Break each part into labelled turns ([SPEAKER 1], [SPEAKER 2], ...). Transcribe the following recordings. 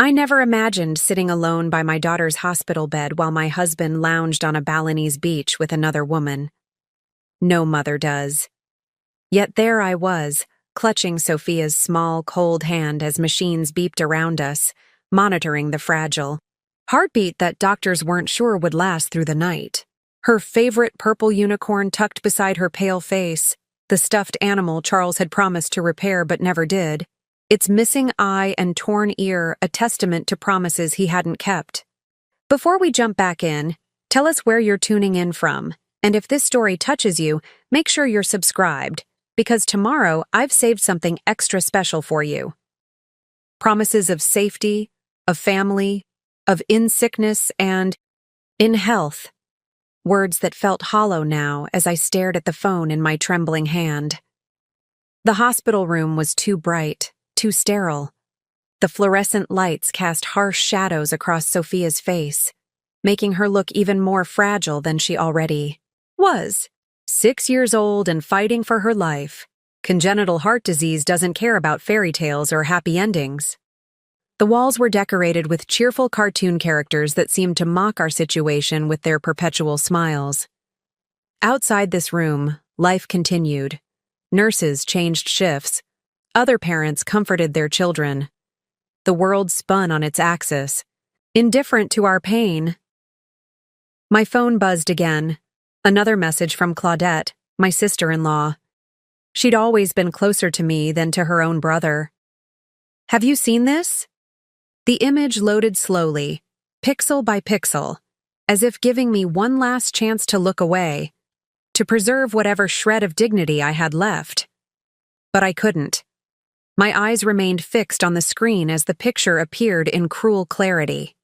[SPEAKER 1] I never imagined sitting alone by my daughter's hospital bed while my husband lounged on a Balinese beach with another woman. No mother does. Yet there I was, clutching Sophia's small, cold hand as machines beeped around us, monitoring the fragile heartbeat that doctors weren't sure would last through the night. Her favorite purple unicorn tucked beside her pale face, the stuffed animal Charles had promised to repair but never did, its missing eye and torn ear a testament to promises he hadn't kept. Before we jump back in, tell us where you're tuning in from, and if this story touches you, make sure you're subscribed, because tomorrow I've saved something extra special for you. Promises of safety, of family, of in sickness and in health. Words that felt hollow now as I stared at the phone in my trembling hand. The hospital room was too bright, too sterile. The fluorescent lights cast harsh shadows across Sophia's face, making her look even more fragile than she already was. 6 years old and fighting for her life. Congenital heart disease doesn't care about fairy tales or happy endings. The walls were decorated with cheerful cartoon characters that seemed to mock our situation with their perpetual smiles. Outside this room, life continued. Nurses changed shifts. Other parents comforted their children. The world spun on its axis, indifferent to our pain. My phone buzzed again. Another message from Claudette, my sister-in-law. She'd always been closer to me than to her own brother. "Have you seen this?" The image loaded slowly, pixel by pixel, as if giving me one last chance to look away, to preserve whatever shred of dignity I had left. But I couldn't. My eyes remained fixed on the screen as the picture appeared in cruel clarity.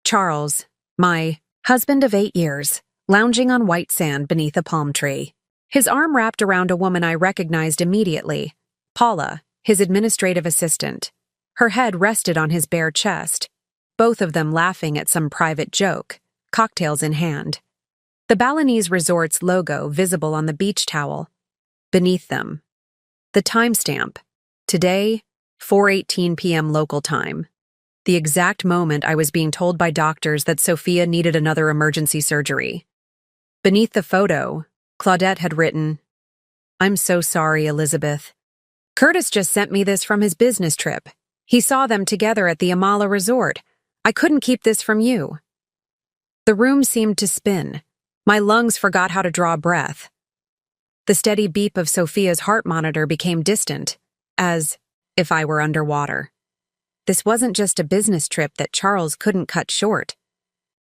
[SPEAKER 1] Charles, my husband of 8 years, lounging on white sand beneath a palm tree. His arm wrapped around a woman I recognized immediately, Paula, his administrative assistant. Her head rested on his bare chest, both of them laughing at some private joke, cocktails in hand. The Balinese resort's logo visible on the beach towel. Beneath them, the timestamp. Today, 4:18 p.m. local time. The exact moment I was being told by doctors that Sophia needed another emergency surgery. Beneath the photo, Claudette had written, "I'm so sorry, Elizabeth. Curtis just sent me this from his business trip. He saw them together at the Amala Resort. I couldn't keep this from you." The room seemed to spin. My lungs forgot how to draw breath. The steady beep of Sophia's heart monitor became distant, as if I were underwater. This wasn't just a business trip that Charles couldn't cut short.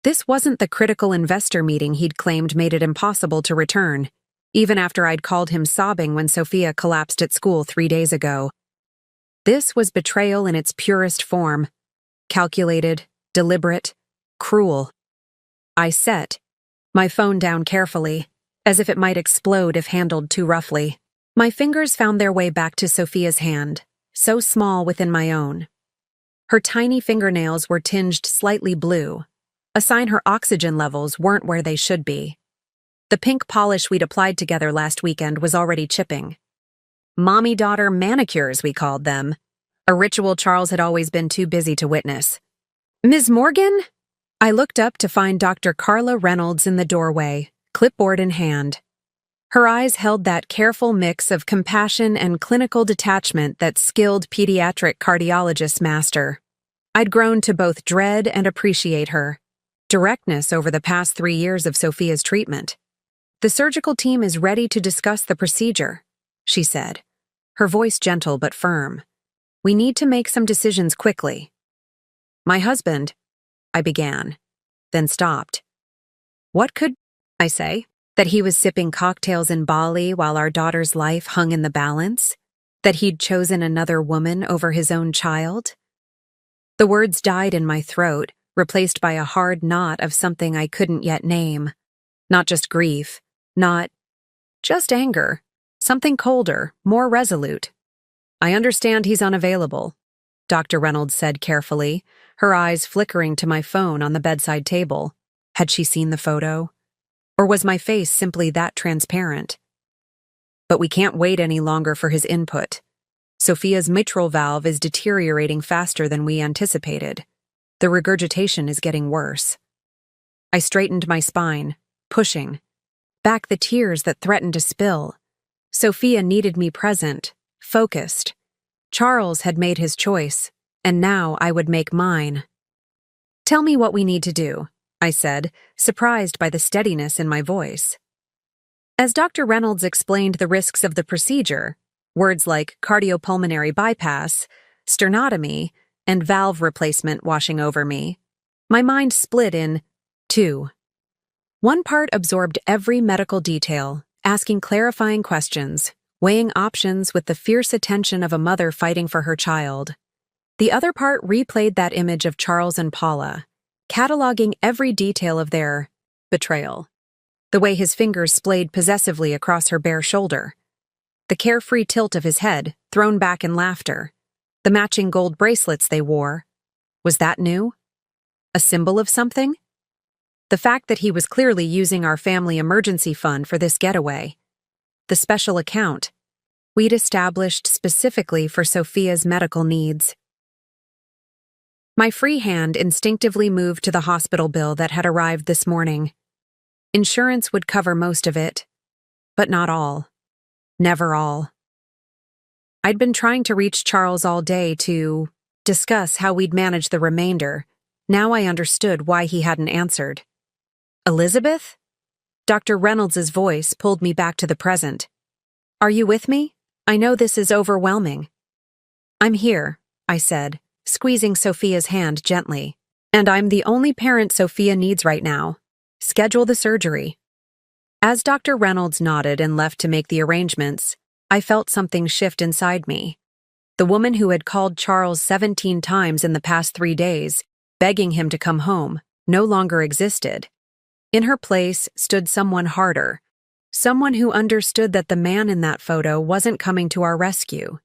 [SPEAKER 1] This wasn't the critical investor meeting he'd claimed made it impossible to return, even after I'd called him sobbing when Sophia collapsed at school 3 days ago. This was betrayal in its purest form. Calculated, deliberate, cruel. I set my phone down carefully, as if it might explode if handled too roughly. My fingers found their way back to Sophia's hand, so small within my own. Her tiny fingernails were tinged slightly blue, a sign her oxygen levels weren't where they should be. The pink polish we'd applied together last weekend was already chipping. Mommy-daughter manicures, we called them, a ritual Charles had always been too busy to witness. "Ms. Morgan?" I looked up to find Dr. Carla Reynolds in the doorway, clipboard in hand. Her eyes held that careful mix of compassion and clinical detachment that skilled pediatric cardiologists master. I'd grown to both dread and appreciate her directness over the past 3 years of Sophia's treatment. "The surgical team is ready to discuss the procedure," she said, her voice gentle but firm. "We need to make some decisions quickly." "My husband," I began, then stopped. What could I say? That he was sipping cocktails in Bali while our daughter's life hung in the balance? That he'd chosen another woman over his own child? The words died in my throat, replaced by a hard knot of something I couldn't yet name. Not just grief, not just anger, something colder, more resolute. "I understand he's unavailable," Dr. Reynolds said carefully, her eyes flickering to my phone on the bedside table. Had she seen the photo? Or was my face simply that transparent? "But we can't wait any longer for his input. Sophia's mitral valve is deteriorating faster than we anticipated. The regurgitation is getting worse. I straightened my spine, pushing back the tears that threatened to spill. Sophia needed me present, focused. Charles had made his choice, and now I would make mine. "Tell me what we need to do," I said, surprised by the steadiness in my voice. As Dr. Reynolds explained the risks of the procedure, words like cardiopulmonary bypass, sternotomy, and valve replacement washing over me, my mind split in two. One part absorbed every medical detail, asking clarifying questions, weighing options with the fierce attention of a mother fighting for her child. The other part replayed that image of Charles and Paula, cataloging every detail of their betrayal. The way his fingers splayed possessively across her bare shoulder. The carefree tilt of his head, thrown back in laughter. The matching gold bracelets they wore. Was that new? A symbol of something? The fact that he was clearly using our family emergency fund for this getaway. The special account we'd established specifically for Sophia's medical needs. My free hand instinctively moved to the hospital bill that had arrived this morning. Insurance would cover most of it, but not all. Never all. I'd been trying to reach Charles all day to discuss how we'd manage the remainder. Now I understood why he hadn't answered. "Elizabeth?" Dr. Reynolds' voice pulled me back to the present. "Are you with me? I know this is overwhelming." "I'm here," I said, squeezing Sophia's hand gently. "And I'm the only parent Sophia needs right now. Schedule the surgery." As Dr. Reynolds nodded and left to make the arrangements, I felt something shift inside me. The woman who had called Charles 17 times in the past 3 days, begging him to come home, no longer existed. In her place stood someone harder, someone who understood that the man in that photo wasn't coming to our rescue.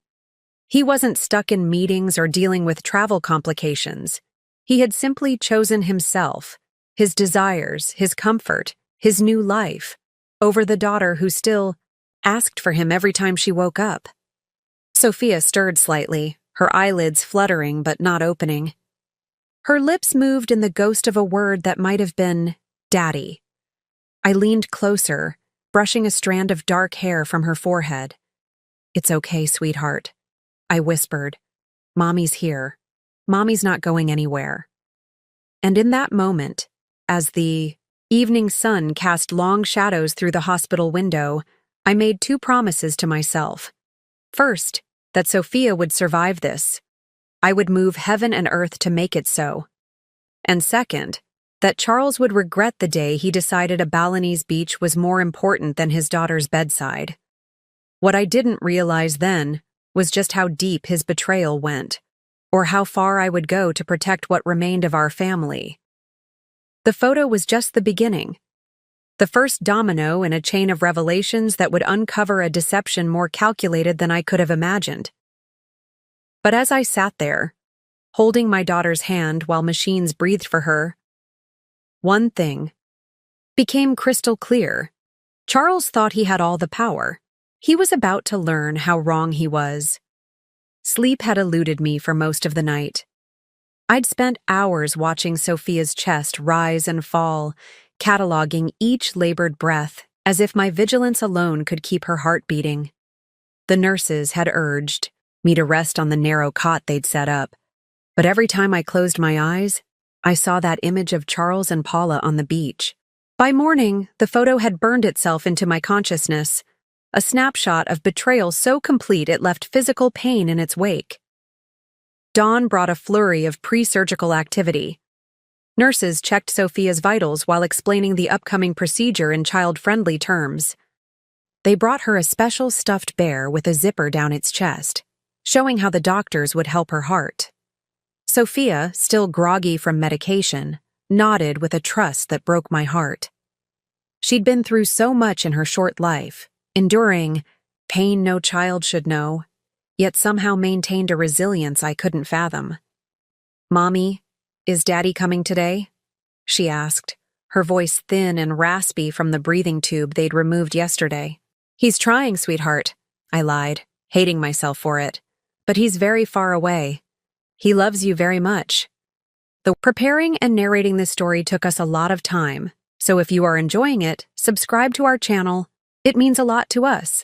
[SPEAKER 1] He wasn't stuck in meetings or dealing with travel complications. He had simply chosen himself, his desires, his comfort, his new life, over the daughter who still asked for him every time she woke up. Sophia stirred slightly, her eyelids fluttering but not opening. Her lips moved in the ghost of a word that might have been Daddy. I leaned closer, brushing a strand of dark hair from her forehead. "It's okay, sweetheart," I whispered. "Mommy's here. Mommy's not going anywhere." And in that moment, as the evening sun cast long shadows through the hospital window, I made 2 promises to myself. First, that Sophia would survive this. I would move heaven and earth to make it so. And second, that Charles would regret the day he decided a Balinese beach was more important than his daughter's bedside. What I didn't realize then was just how deep his betrayal went, or how far I would go to protect what remained of our family. The photo was just the beginning. The first domino in a chain of revelations that would uncover a deception more calculated than I could have imagined. But as I sat there, holding my daughter's hand while machines breathed for her, one thing became crystal clear. Charles thought he had all the power. He was about to learn how wrong he was. Sleep had eluded me for most of the night. I'd spent hours watching Sophia's chest rise and fall, cataloging each labored breath as if my vigilance alone could keep her heart beating. The nurses had urged me to rest on the narrow cot they'd set up, but every time I closed my eyes, I saw that image of Charles and Paula on the beach. By morning, the photo had burned itself into my consciousness, a snapshot of betrayal so complete it left physical pain in its wake. Dawn brought a flurry of pre-surgical activity. Nurses checked Sophia's vitals while explaining the upcoming procedure in child-friendly terms. They brought her a special stuffed bear with a zipper down its chest, showing how the doctors would help her heart. Sophia, still groggy from medication, nodded with a trust that broke my heart. She'd been through so much in her short life, enduring pain no child should know, yet somehow maintained a resilience I couldn't fathom. "Mommy, is Daddy coming today?" she asked, her voice thin and raspy from the breathing tube they'd removed yesterday. "He's trying, sweetheart," I lied, hating myself for it. but he's very far away. He loves you very much. The preparing and narrating this story took us a lot of time, so if you are enjoying it, subscribe to our channel. It means a lot to us.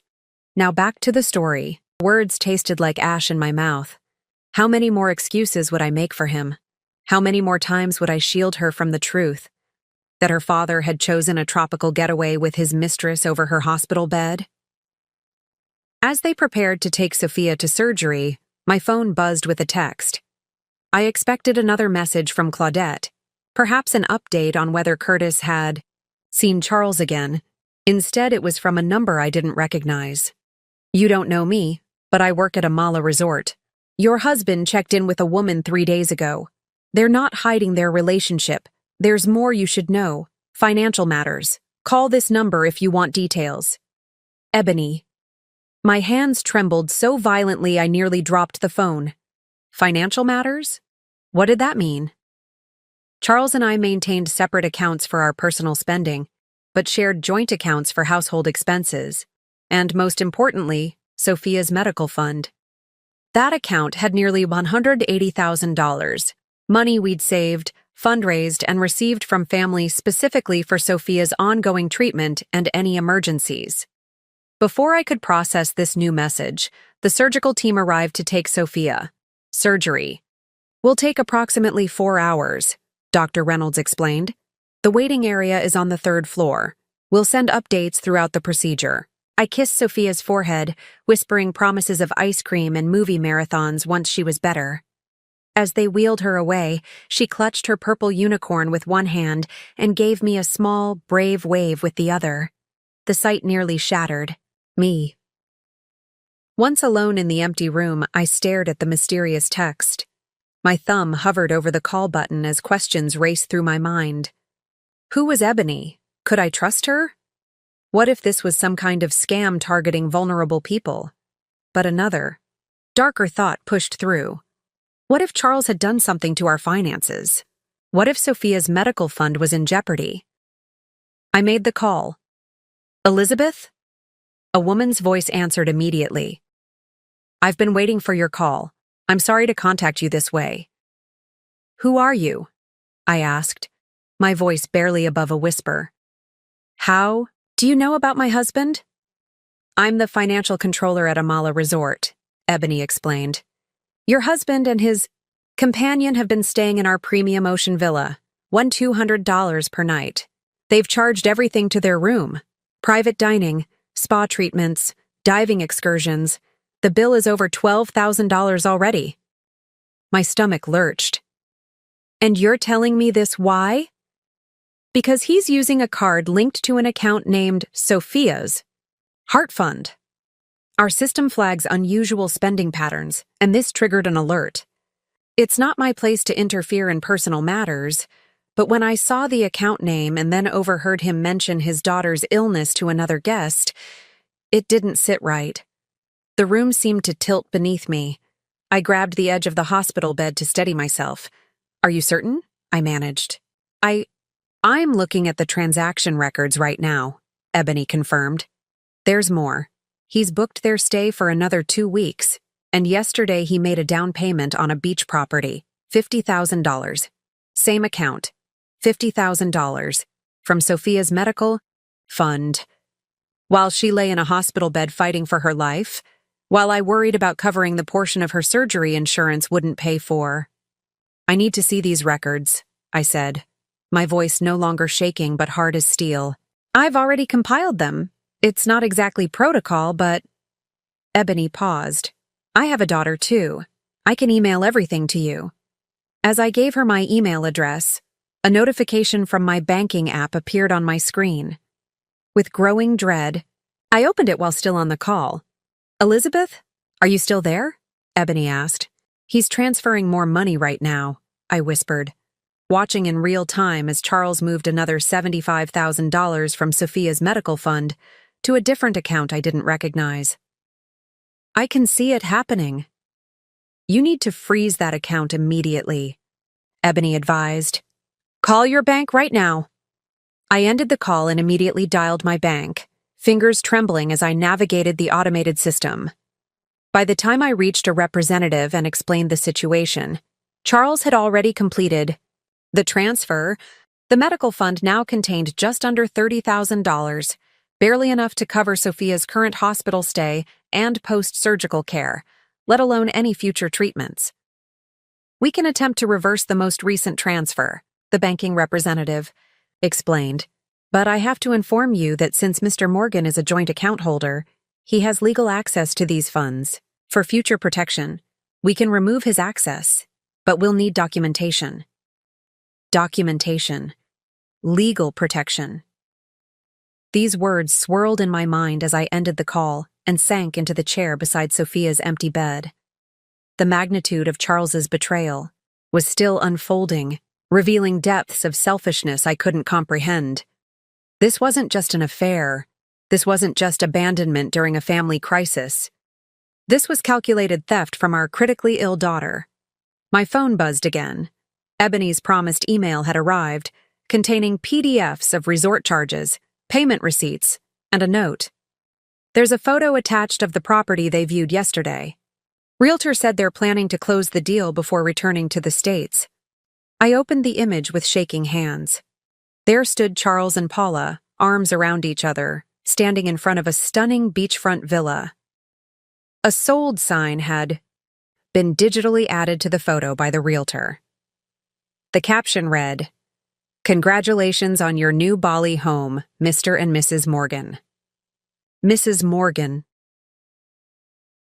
[SPEAKER 1] Now back to the story. Words tasted like ash in my mouth. How many more excuses would I make for him? How many more times would I shield her from the truth? That her father had chosen a tropical getaway with his mistress over her hospital bed? As they prepared to take Sophia to surgery, my phone buzzed with a text. I expected another message from Claudette, perhaps an update on whether Curtis had seen Charles again. Instead, it was from a number I didn't recognize. You don't know me, but I work at a Mala resort. Your husband checked in with a woman 3 days ago. They're not hiding their relationship. There's more you should know. Financial matters. Call this number if you want details. Ebony. My hands trembled so violently I nearly dropped the phone. Financial matters? What did that mean? Charles and I maintained separate accounts for our personal spending, but shared joint accounts for household expenses, and most importantly, Sophia's medical fund. That account had nearly $180,000, money we'd saved, fundraised, and received from family specifically for Sophia's ongoing treatment and any emergencies. Before I could process this new message, the surgical team arrived to take Sophia. Surgery will take approximately 4 hours, Dr. Reynolds explained. The waiting area is on the 3rd floor. We'll send updates throughout the procedure. I kissed Sophia's forehead, whispering promises of ice cream and movie marathons once she was better. As they wheeled her away, she clutched her purple unicorn with one hand and gave me a small, brave wave with the other. The sight nearly shattered me. Once alone in the empty room, I stared at the mysterious text. My thumb hovered over the call button as questions raced through my mind. Who was Ebony? Could I trust her? What if this was some kind of scam targeting vulnerable people? But another, darker thought pushed through. What if Charles had done something to our finances? What if Sophia's medical fund was in jeopardy? I made the call. Elizabeth? A woman's voice answered immediately. I've been waiting for your call. I'm sorry to contact you this way. Who are you? I asked, my voice barely above a whisper. How? Do you know about my husband? I'm the financial controller at Amala Resort, Ebony explained. Your husband and his companion have been staying in our premium ocean villa, $200 per night. They've charged everything to their room. Private dining, spa treatments, diving excursions. The bill is over $12,000 already. My stomach lurched. And you're telling me this why? Because he's using a card linked to an account named Sophia's Heart Fund. Our system flags unusual spending patterns, and this triggered an alert. It's not my place to interfere in personal matters, but when I saw the account name and then overheard him mention his daughter's illness to another guest, it didn't sit right. The room seemed to tilt beneath me. I grabbed the edge of the hospital bed to steady myself. Are you certain? I managed. I'm looking at the transaction records right now, Ebony confirmed. There's more. He's booked their stay for another 2 weeks, and yesterday he made a down payment on a beach property, $50,000. Same account, $50,000, from Sophia's medical fund. While she lay in a hospital bed fighting for her life, while I worried about covering the portion of her surgery insurance wouldn't pay for. I need to see these records, I said, my voice no longer shaking but hard as steel. I've already compiled them. It's not exactly protocol, but... Ebony paused. I have a daughter too. I can email everything to you. As I gave her my email address, a notification from my banking app appeared on my screen. With growing dread, I opened it while still on the call. Elizabeth, are you still there? Ebony asked. He's transferring more money right now, I whispered, watching in real time as Charles moved another $75,000 from Sophia's medical fund to a different account I didn't recognize. I can see it happening. You need to freeze that account immediately, Ebony advised. Call your bank right now. I ended the call and immediately dialed my bank, fingers trembling as I navigated the automated system. By the time I reached a representative and explained the situation, Charles had already completed the transfer. The medical fund now contained just under $30,000, barely enough to cover Sophia's current hospital stay and post-surgical care, let alone any future treatments. "We can attempt to reverse the most recent transfer," the banking representative explained, "but I have to inform you that since Mr. Morgan is a joint account holder, he has legal access to these funds. For future protection, we can remove his access, but we'll need documentation." Documentation. Legal protection. These words swirled in my mind as I ended the call and sank into the chair beside Sophia's empty bed. The magnitude of Charles's betrayal was still unfolding, revealing depths of selfishness I couldn't comprehend. This wasn't just an affair. This wasn't just abandonment during a family crisis. This was calculated theft from our critically ill daughter. My phone buzzed again. Ebony's promised email had arrived, containing PDFs of resort charges, payment receipts, and a note. "There's a photo attached of the property they viewed yesterday. Realtor said they're planning to close the deal before returning to the States." I opened the image with shaking hands. There stood Charles and Paula, arms around each other, standing in front of a stunning beachfront villa. A sold sign had been digitally added to the photo by the realtor. The caption read, "Congratulations on your new Bali home, Mr. and Mrs. Morgan." Mrs. Morgan.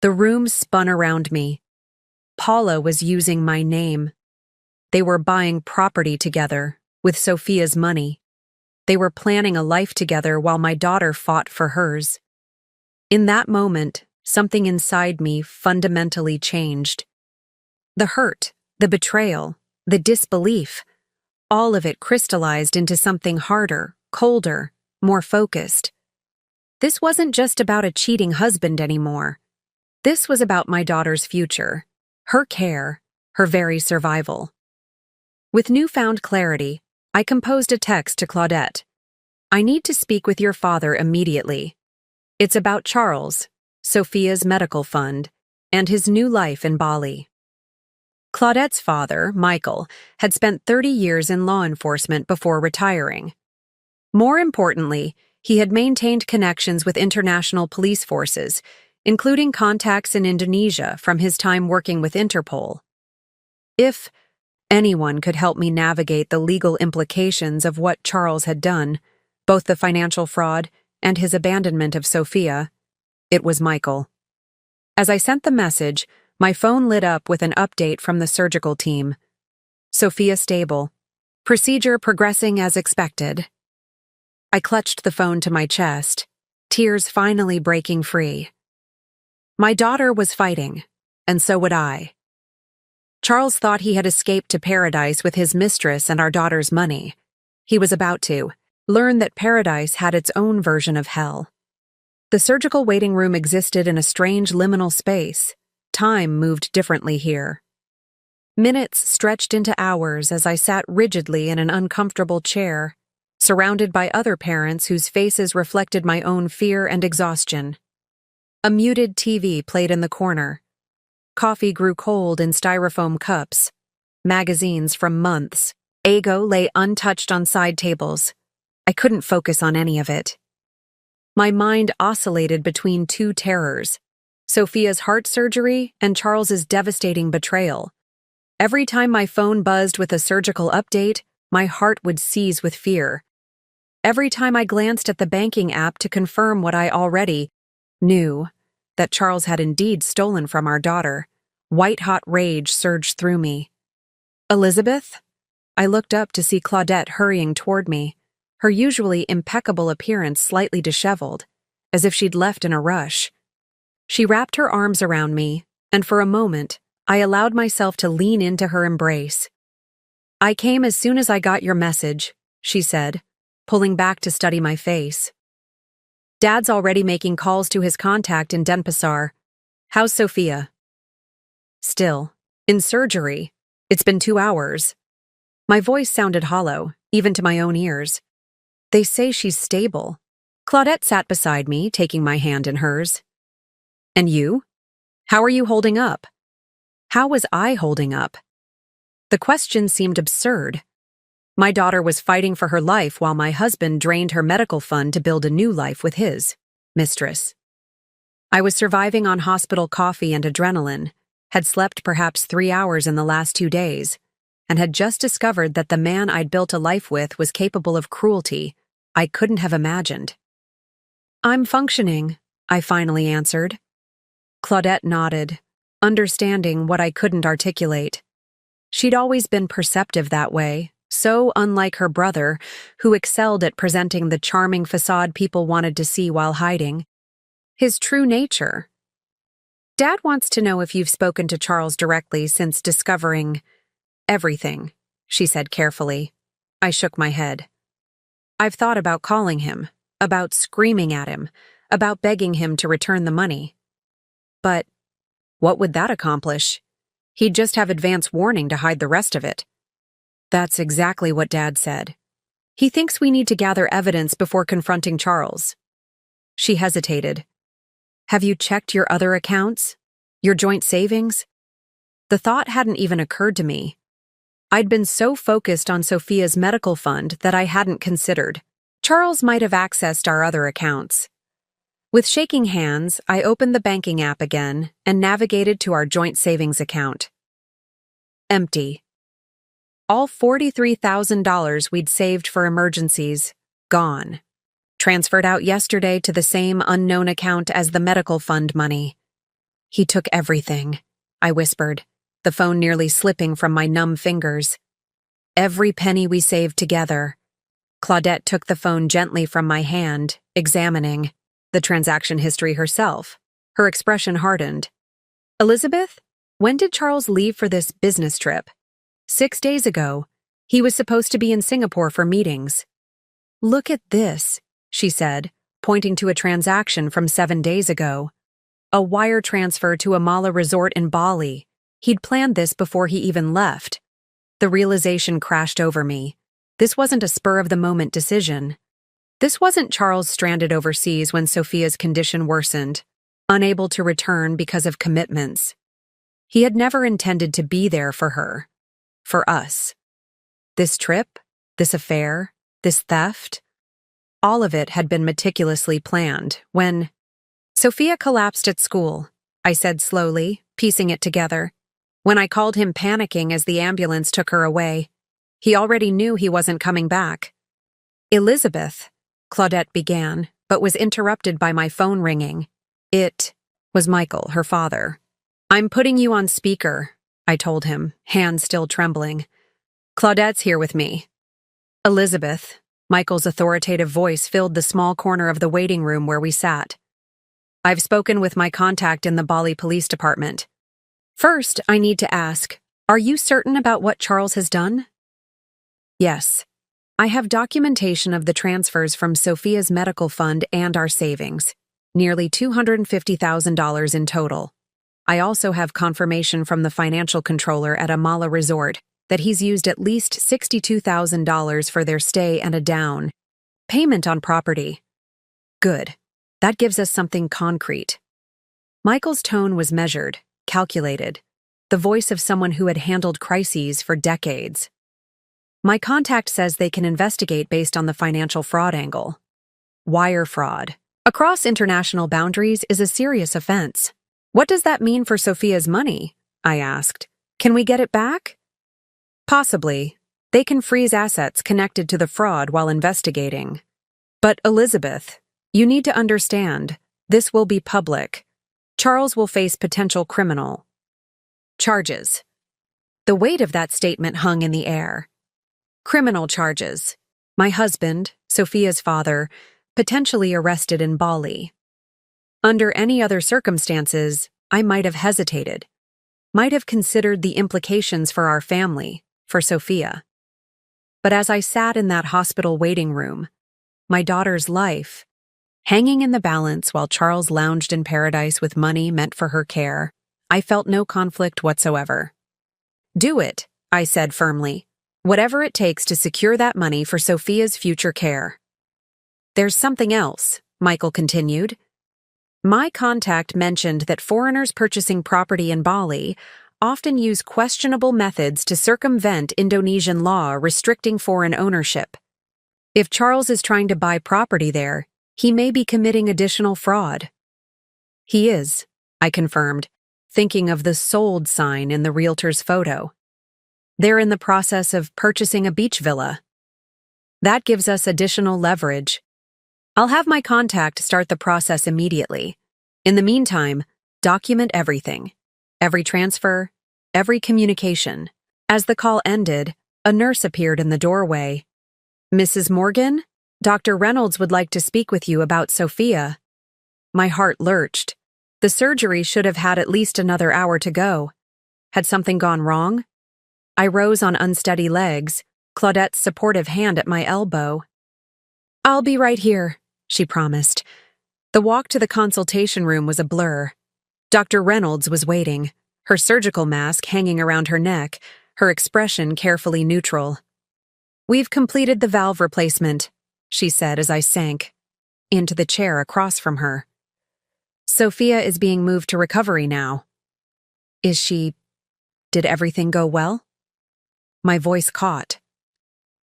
[SPEAKER 1] The room spun around me. Paula was using my name. They were buying property together, with Sophia's money. They were planning a life together while my daughter fought for hers. In that moment, something inside me fundamentally changed. The hurt, the betrayal, the disbelief, all of it crystallized into something harder, colder, more focused. This wasn't just about a cheating husband anymore. This was about my daughter's future, her care, her very survival. With newfound clarity, I composed a text to Claudette. "I need to speak with your father immediately. It's about Charles, Sophia's medical fund, and his new life in Bali." Claudette's father, Michael, had spent 30 years in law enforcement before retiring. More importantly, he had maintained connections with international police forces, including contacts in Indonesia from his time working with Interpol. If anyone could help me navigate the legal implications of what Charles had done, both the financial fraud and his abandonment of Sophia, it was Michael. As I sent the message, my phone lit up with an update from the surgical team. "Sophia stable. Procedure progressing as expected." I clutched the phone to my chest, tears finally breaking free. My daughter was fighting, and so would I. Charles thought he had escaped to paradise with his mistress and our daughter's money. He was about to learn that paradise had its own version of hell. The surgical waiting room existed in a strange liminal space. Time moved differently here. Minutes stretched into hours as I sat rigidly in an uncomfortable chair, surrounded by other parents whose faces reflected my own fear and exhaustion. A muted TV played in the corner. Coffee grew cold in styrofoam cups. Magazines from months ago lay untouched on side tables. I couldn't focus on any of it. My mind oscillated between two terrors: Sophia's heart surgery and Charles's devastating betrayal. Every time my phone buzzed with a surgical update, my heart would seize with fear. Every time I glanced at the banking app to confirm what I already knew, that Charles had indeed stolen from our daughter, white-hot rage surged through me. "Elizabeth?" I looked up to see Claudette hurrying toward me, her usually impeccable appearance slightly disheveled, as if she'd left in a rush. She wrapped her arms around me, and for a moment, I allowed myself to lean into her embrace. "I came as soon as I got your message," she said, pulling back to study my face. "Dad's already making calls to his contact in Denpasar. How's Sophia?" "Still. In surgery. It's been 2 hours." My voice sounded hollow, even to my own ears. "They say she's stable." Claudette sat beside me, taking my hand in hers. "And you?" How are you holding up? How was I holding up? The question seemed absurd. My daughter was fighting for her life while my husband drained her medical fund to build a new life with his mistress. I was surviving on hospital coffee and adrenaline, had slept perhaps 3 hours in the last 2 days, and had just discovered that the man I'd built a life with was capable of cruelty I couldn't have imagined. I'm functioning, I finally answered. Claudette nodded, understanding what I couldn't articulate. She'd always been perceptive that way, so unlike her brother, who excelled at presenting the charming facade people wanted to see while hiding. His true nature. Dad wants to know if you've spoken to Charles directly since discovering everything, she said carefully. I shook my head. I've thought about calling him, about screaming at him, about begging him to return the money. But what would that accomplish? He'd just have advance warning to hide the rest of it. That's exactly what Dad said. He thinks we need to gather evidence before confronting Charles. She hesitated. Have you checked your other accounts? Your joint savings? The thought hadn't even occurred to me. I'd been so focused on Sophia's medical fund that I hadn't considered. Charles might have accessed our other accounts. With shaking hands, I opened the banking app again and navigated to our joint savings account. Empty. All $43,000 we'd saved for emergencies, gone. Transferred out yesterday to the same unknown account as the medical fund money. He took everything, I whispered, the phone nearly slipping from my numb fingers. Every penny we saved together. Claudette took the phone gently from my hand, examining the transaction history herself. Her expression hardened. Elizabeth, when did Charles leave for this business trip? 6 days ago. He was supposed to be in Singapore for meetings. Look at this, she said, pointing to a transaction from 7 days ago. A wire transfer to a Mala resort in Bali. He'd planned this before he even left. The realization crashed over me. This wasn't a spur-of-the-moment decision. This wasn't Charles stranded overseas when Sophia's condition worsened, unable to return because of commitments. He had never intended to be there for her. For us. This trip, this affair, this theft, all of it had been meticulously planned when Sophia collapsed at school, I said slowly, piecing it together. When I called him panicking as the ambulance took her away, he already knew he wasn't coming back. Elizabeth, Claudette began, but was interrupted by my phone ringing. It was Michael, her father. I'm putting you on speaker, I told him, hands still trembling. Claudette's here with me. Elizabeth, Michael's authoritative voice filled the small corner of the waiting room where we sat. I've spoken with my contact in the Bali Police Department. First, I need to ask, are you certain about what Charles has done? Yes. I have documentation of the transfers from Sophia's medical fund and our savings, nearly $250,000 in total. I also have confirmation from the financial controller at a Mala resort that he's used at least $62,000 for their stay and a down payment on property. Good. That gives us something concrete. Michael's tone was measured, calculated, the voice of someone who had handled crises for decades. My contact says they can investigate based on the financial fraud angle. Wire fraud, across international boundaries, is a serious offense. What does that mean for Sophia's money? I asked. Can we get it back? Possibly. They can freeze assets connected to the fraud while investigating. But Elizabeth, you need to understand, this will be public. Charles will face potential criminal charges. The weight of that statement hung in the air. Criminal charges. My husband, Sophia's father, potentially arrested in Bali. Under any other circumstances, I might have hesitated, might have considered the implications for our family, for Sophia. But as I sat in that hospital waiting room, my daughter's life, hanging in the balance while Charles lounged in paradise with money meant for her care, I felt no conflict whatsoever. Do it, I said firmly, whatever it takes to secure that money for Sophia's future care. There's something else, Michael continued. My contact mentioned that foreigners purchasing property in Bali often use questionable methods to circumvent Indonesian law restricting foreign ownership. If Charles is trying to buy property there, he may be committing additional fraud. He is, I confirmed, thinking of the sold sign in the realtor's photo. They're in the process of purchasing a beach villa. That gives us additional leverage. I'll have my contact start the process immediately. In the meantime, document everything. Every transfer, every communication. As the call ended, a nurse appeared in the doorway. "Mrs. Morgan? Dr. Reynolds would like to speak with you about Sophia." My heart lurched. The surgery should have had at least another hour to go. Had something gone wrong? I rose on unsteady legs, Claudette's supportive hand at my elbow. "I'll be right here," she promised. The walk to the consultation room was a blur. Dr. Reynolds was waiting, her surgical mask hanging around her neck, her expression carefully neutral. "We've completed the valve replacement," she said as I sank into the chair across from her. "Sophia is being moved to recovery now." Did everything go well?" My voice caught.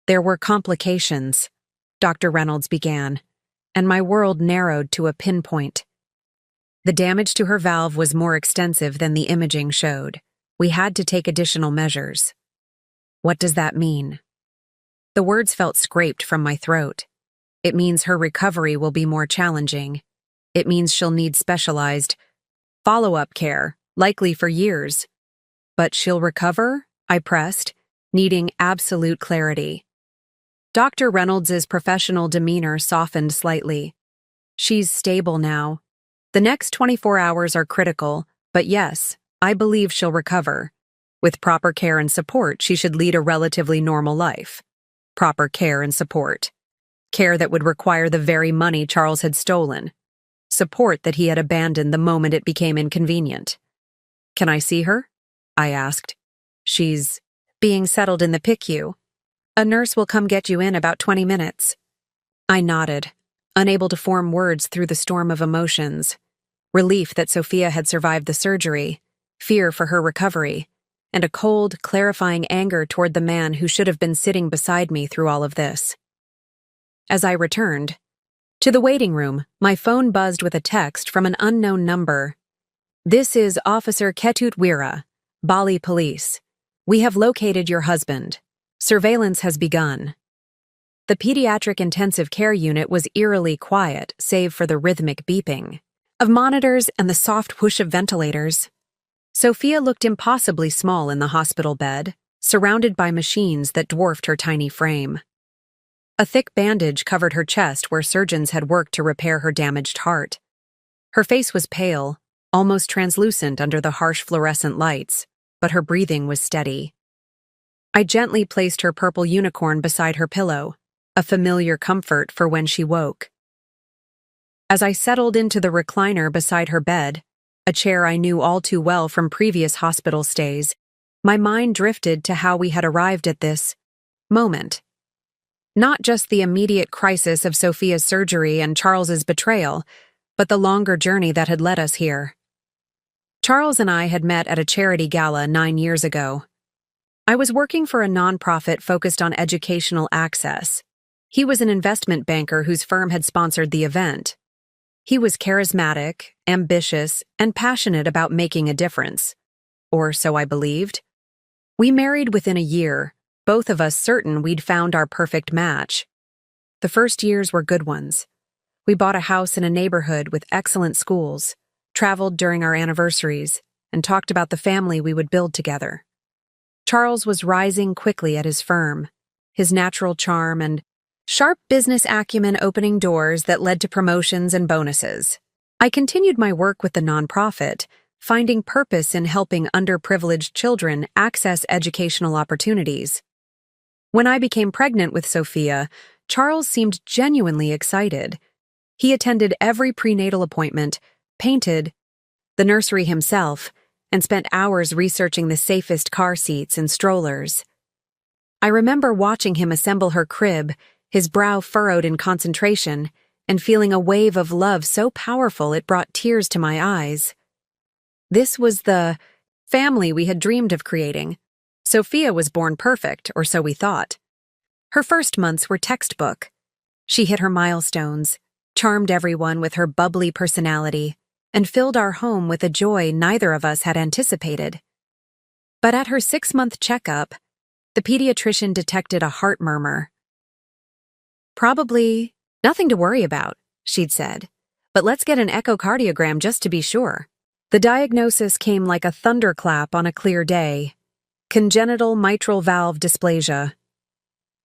[SPEAKER 1] "There were complications," Dr. Reynolds began, and my world narrowed to a pinpoint. The damage to her valve was more extensive than the imaging showed. We had to take additional measures. "What does that mean?" The words felt scraped from my throat. "It means her recovery will be more challenging. It means she'll need specialized follow-up care, likely for years." "But she'll recover?" I pressed, needing absolute clarity. Dr. Reynolds's professional demeanor softened slightly. "She's stable now. The next 24 hours are critical, but yes, I believe she'll recover. With proper care and support, she should lead a relatively normal life." Proper care and support. Care that would require the very money Charles had stolen. Support that he had abandoned the moment it became inconvenient. "Can I see her?" I asked. "She's being settled in the PICU. A nurse will come get you in about 20 minutes. I nodded, unable to form words through the storm of emotions. Relief that Sophia had survived the surgery, fear for her recovery, and a cold, clarifying anger toward the man who should have been sitting beside me through all of this. As I returned to the waiting room, my phone buzzed with a text from an unknown number. "This is Officer Ketut Wira, Bali Police. We have located your husband. Surveillance has begun." The pediatric intensive care unit was eerily quiet, save for the rhythmic beeping of monitors and the soft whoosh of ventilators. Sophia looked impossibly small in the hospital bed, surrounded by machines that dwarfed her tiny frame. A thick bandage covered her chest where surgeons had worked to repair her damaged heart. Her face was pale, almost translucent under the harsh fluorescent lights, but her breathing was steady. I gently placed her purple unicorn beside her pillow, a familiar comfort for when she woke. As I settled into the recliner beside her bed, a chair I knew all too well from previous hospital stays, my mind drifted to how we had arrived at this moment. Not just the immediate crisis of Sophia's surgery and Charles's betrayal, but the longer journey that had led us here. Charles and I had met at a charity gala 9 years ago. I was working for a nonprofit focused on educational access. He was an investment banker whose firm had sponsored the event. He was charismatic, ambitious, and passionate about making a difference. Or so I believed. We married within a year, both of us certain we'd found our perfect match. The first years were good ones. We bought a house in a neighborhood with excellent schools, traveled during our anniversaries, and talked about the family we would build together. Charles was rising quickly at his firm, his natural charm and sharp business acumen opening doors that led to promotions and bonuses. I continued my work with the nonprofit, finding purpose in helping underprivileged children access educational opportunities. When I became pregnant with Sophia, Charles seemed genuinely excited. He attended every prenatal appointment, painted the nursery himself, and spent hours researching the safest car seats and strollers. I remember watching him assemble her crib, his brow furrowed in concentration, and feeling a wave of love so powerful it brought tears to my eyes. This was the family we had dreamed of creating. Sophia was born perfect, or so we thought. Her first months were textbook. She hit her milestones, charmed everyone with her bubbly personality, and filled our home with a joy neither of us had anticipated. But at her 6-month checkup, the pediatrician detected a heart murmur. "Probably nothing to worry about," she'd said, "but let's get an echocardiogram just to be sure." The diagnosis came like a thunderclap on a clear day: congenital mitral valve dysplasia.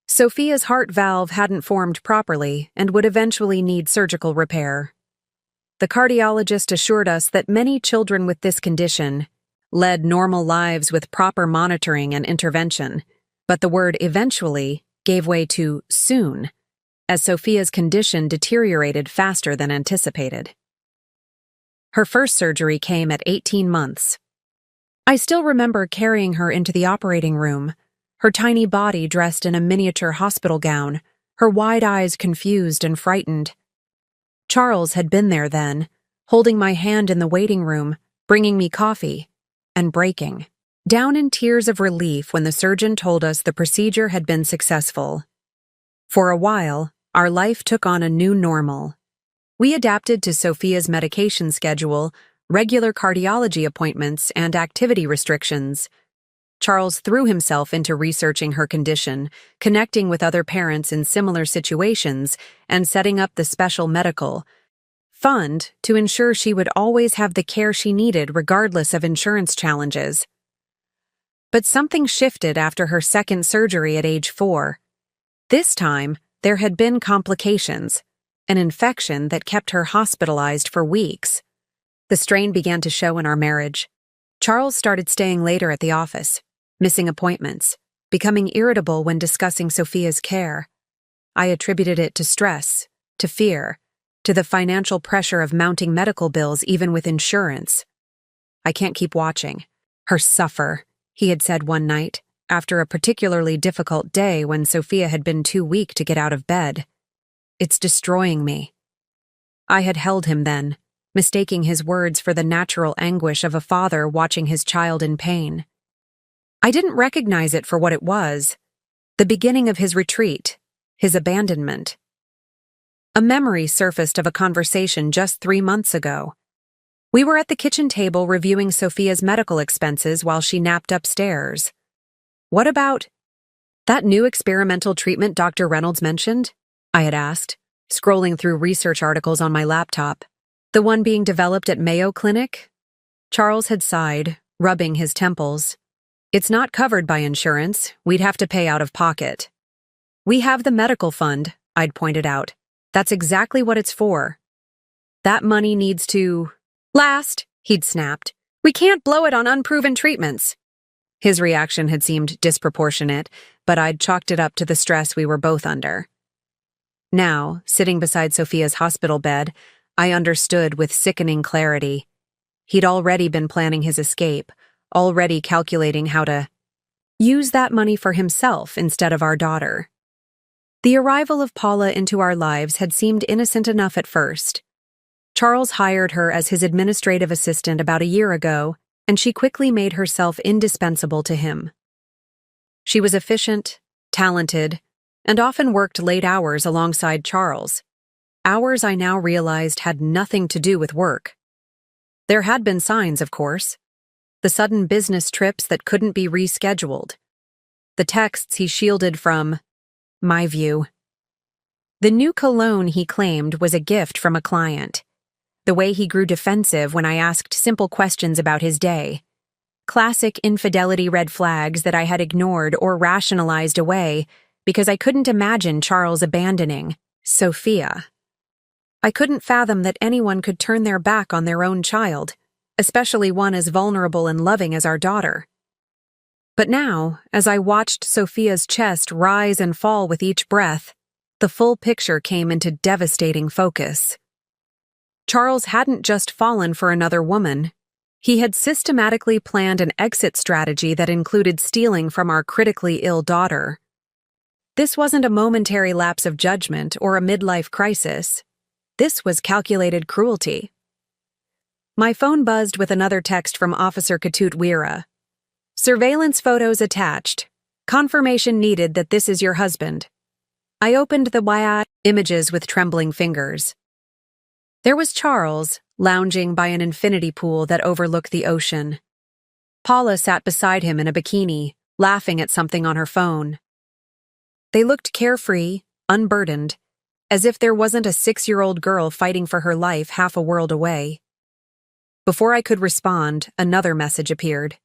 [SPEAKER 1] Sophia's heart valve hadn't formed properly and would eventually need surgical repair. The cardiologist assured us that many children with this condition led normal lives with proper monitoring and intervention, but the word eventually gave way to soon, as Sophia's condition deteriorated faster than anticipated. Her first surgery came at 18 months. I still remember carrying her into the operating room, her tiny body dressed in a miniature hospital gown, her wide eyes confused and frightened. Charles had been there then, holding my hand in the waiting room, bringing me coffee, and breaking down in tears of relief when the surgeon told us the procedure had been successful. For a while, our life took on a new normal. We adapted to Sophia's medication schedule, regular cardiology appointments, and activity restrictions. Charles threw himself into researching her condition, connecting with other parents in similar situations, and setting up the special medical fund to ensure she would always have the care she needed regardless of insurance challenges. But something shifted after her second surgery at age 4. This time, there had been complications, an infection that kept her hospitalized for weeks. The strain began to show in our marriage. Charles started staying later at the office, missing appointments, becoming irritable when discussing Sophia's care. I attributed it to stress, to fear, to the financial pressure of mounting medical bills even with insurance. "I can't keep watching her suffer," he had said one night, after a particularly difficult day when Sophia had been too weak to get out of bed. "It's destroying me." I had held him then, mistaking his words for the natural anguish of a father watching his child in pain. I didn't recognize it for what it was: the beginning of his retreat, his abandonment. A memory surfaced of a conversation just 3 months ago. We were at the kitchen table reviewing Sophia's medical expenses while she napped upstairs. "What about that new experimental treatment Dr. Reynolds mentioned?" I had asked, scrolling through research articles on my laptop. "The one being developed at Mayo Clinic?" Charles had sighed, rubbing his temples. "It's not covered by insurance. We'd have to pay out of pocket." "We have the medical fund," I'd pointed out. "That's exactly what it's for." "That money needs to last," he'd snapped. "We can't blow it on unproven treatments." His reaction had seemed disproportionate, but I'd chalked it up to the stress we were both under. Now, sitting beside Sophia's hospital bed, I understood with sickening clarity. He'd already been planning his escape, already calculating how to use that money for himself instead of our daughter. The arrival of Paula into our lives had seemed innocent enough at first. Charles hired her as his administrative assistant about a year ago, and she quickly made herself indispensable to him. She was efficient, talented, and often worked late hours alongside Charles. Hours I now realized had nothing to do with work. There had been signs, of course. The sudden business trips that couldn't be rescheduled. The texts he shielded from my view. The new cologne he claimed was a gift from a client. The way he grew defensive when I asked simple questions about his day. Classic infidelity red flags that I had ignored or rationalized away because I couldn't imagine Charles abandoning Sophia. I couldn't fathom that anyone could turn their back on their own child, especially one as vulnerable and loving as our daughter. But now, as I watched Sophia's chest rise and fall with each breath, the full picture came into devastating focus. Charles hadn't just fallen for another woman. He had systematically planned an exit strategy that included stealing from our critically ill daughter. This wasn't a momentary lapse of judgment or a midlife crisis. This was calculated cruelty. My phone buzzed with another text from Officer Katut Weera. Surveillance photos attached. Confirmation needed that this is your husband. I opened the images with trembling fingers. There was Charles, lounging by an infinity pool that overlooked the ocean. Paula sat beside him in a bikini, laughing at something on her phone. They looked carefree, unburdened, as if there wasn't a 6-year-old girl fighting for her life half a world away. Before I could respond, another message appeared.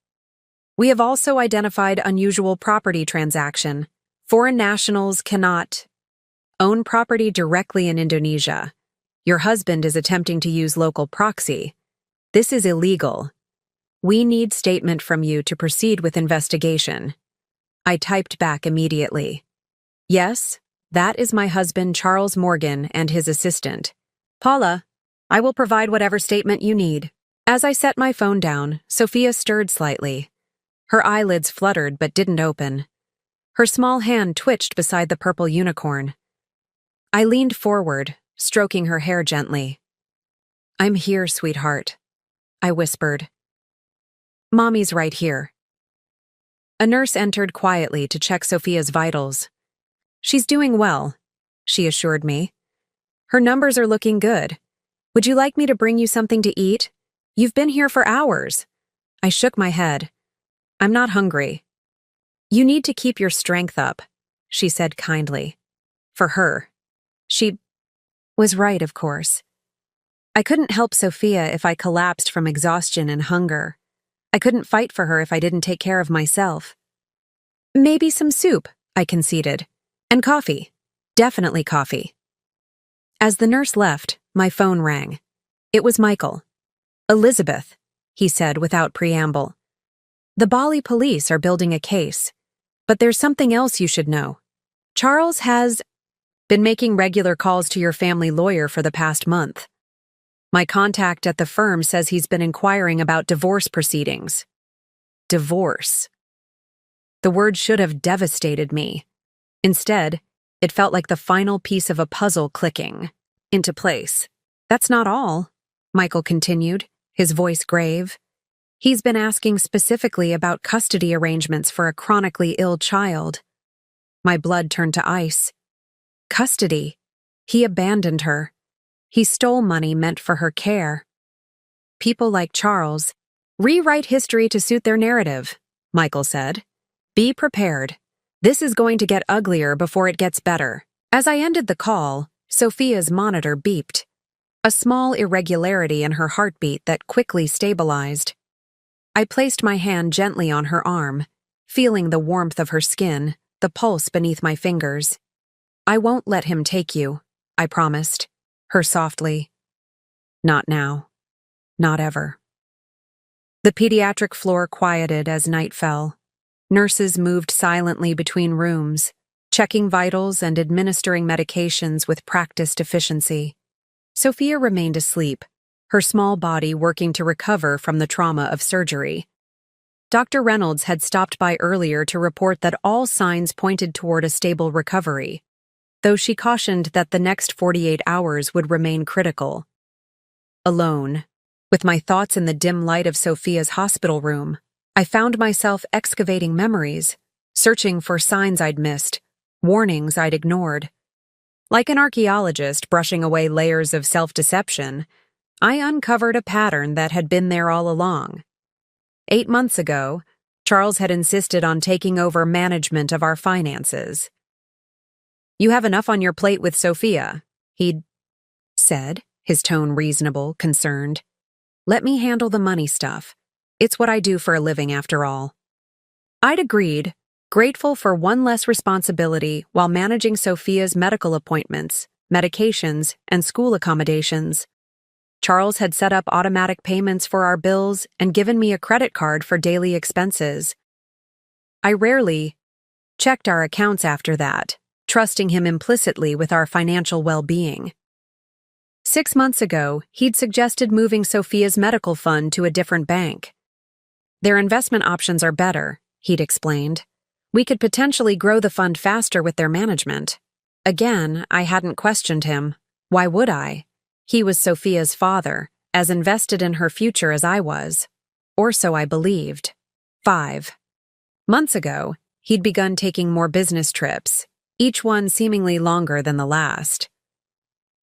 [SPEAKER 1] We have also identified unusual property transaction. Foreign nationals cannot own property directly in Indonesia. Your husband is attempting to use local proxy. This is illegal. We need statement from you to proceed with investigation. I typed back immediately. Yes, that is my husband Charles Morgan and his assistant. Paula, I will provide whatever statement you need. As I set my phone down, Sophia stirred slightly. Her eyelids fluttered but didn't open. Her small hand twitched beside the purple unicorn. I leaned forward, stroking her hair gently. I'm here, sweetheart, I whispered. Mommy's right here. A nurse entered quietly to check Sophia's vitals. She's doing well, she assured me. Her numbers are looking good. Would you like me to bring you something to eat? You've been here for hours. I shook my head. I'm not hungry. You need to keep your strength up, she said kindly. For her. She was right, of course. I couldn't help Sophia if I collapsed from exhaustion and hunger. I couldn't fight for her if I didn't take care of myself. Maybe some soup, I conceded. And coffee. Definitely coffee. As the nurse left, my phone rang. It was Michael. Elizabeth, he said without preamble. The Bali police are building a case. But there's something else you should know. Charles has been making regular calls to your family lawyer for the past month. My contact at the firm says he's been inquiring about divorce proceedings. Divorce. The word should have devastated me. Instead, it felt like the final piece of a puzzle clicking into place. That's not all, Michael continued, his voice grave. He's been asking specifically about custody arrangements for a chronically ill child. My blood turned to ice. Custody. He abandoned her. He stole money meant for her care. People like Charles rewrite history to suit their narrative, Michael said. Be prepared. This is going to get uglier before it gets better. As I ended the call, Sophia's monitor beeped. A small irregularity in her heartbeat that quickly stabilized. I placed my hand gently on her arm, feeling the warmth of her skin, the pulse beneath my fingers. I won't let him take you, I promised, her softly. Not now. Not ever. The pediatric floor quieted as night fell. Nurses moved silently between rooms, checking vitals and administering medications with practiced efficiency. Sophia remained asleep, her small body working to recover from the trauma of surgery. Dr. Reynolds had stopped by earlier to report that all signs pointed toward a stable recovery, though she cautioned that the next 48 hours would remain critical. Alone, with my thoughts in the dim light of Sophia's hospital room, I found myself excavating memories, searching for signs I'd missed, warnings I'd ignored. Like an archaeologist brushing away layers of self-deception, I uncovered a pattern that had been there all along. 8 months ago, Charles had insisted on taking over management of our finances. You have enough on your plate with Sophia, he'd said, his tone reasonable, concerned. Let me handle the money stuff. It's what I do for a living, after all. I'd agreed, grateful for one less responsibility while managing Sophia's medical appointments, medications, and school accommodations. Charles had set up automatic payments for our bills and given me a credit card for daily expenses. I rarely checked our accounts after that, trusting him implicitly with our financial well-being. 6 months ago, he'd suggested moving Sophia's medical fund to a different bank. Their investment options are better, he'd explained. We could potentially grow the fund faster with their management. Again, I hadn't questioned him. Why would I? He was Sophia's father, as invested in her future as I was. Or so I believed. 5 months ago, he'd begun taking more business trips, each one seemingly longer than the last.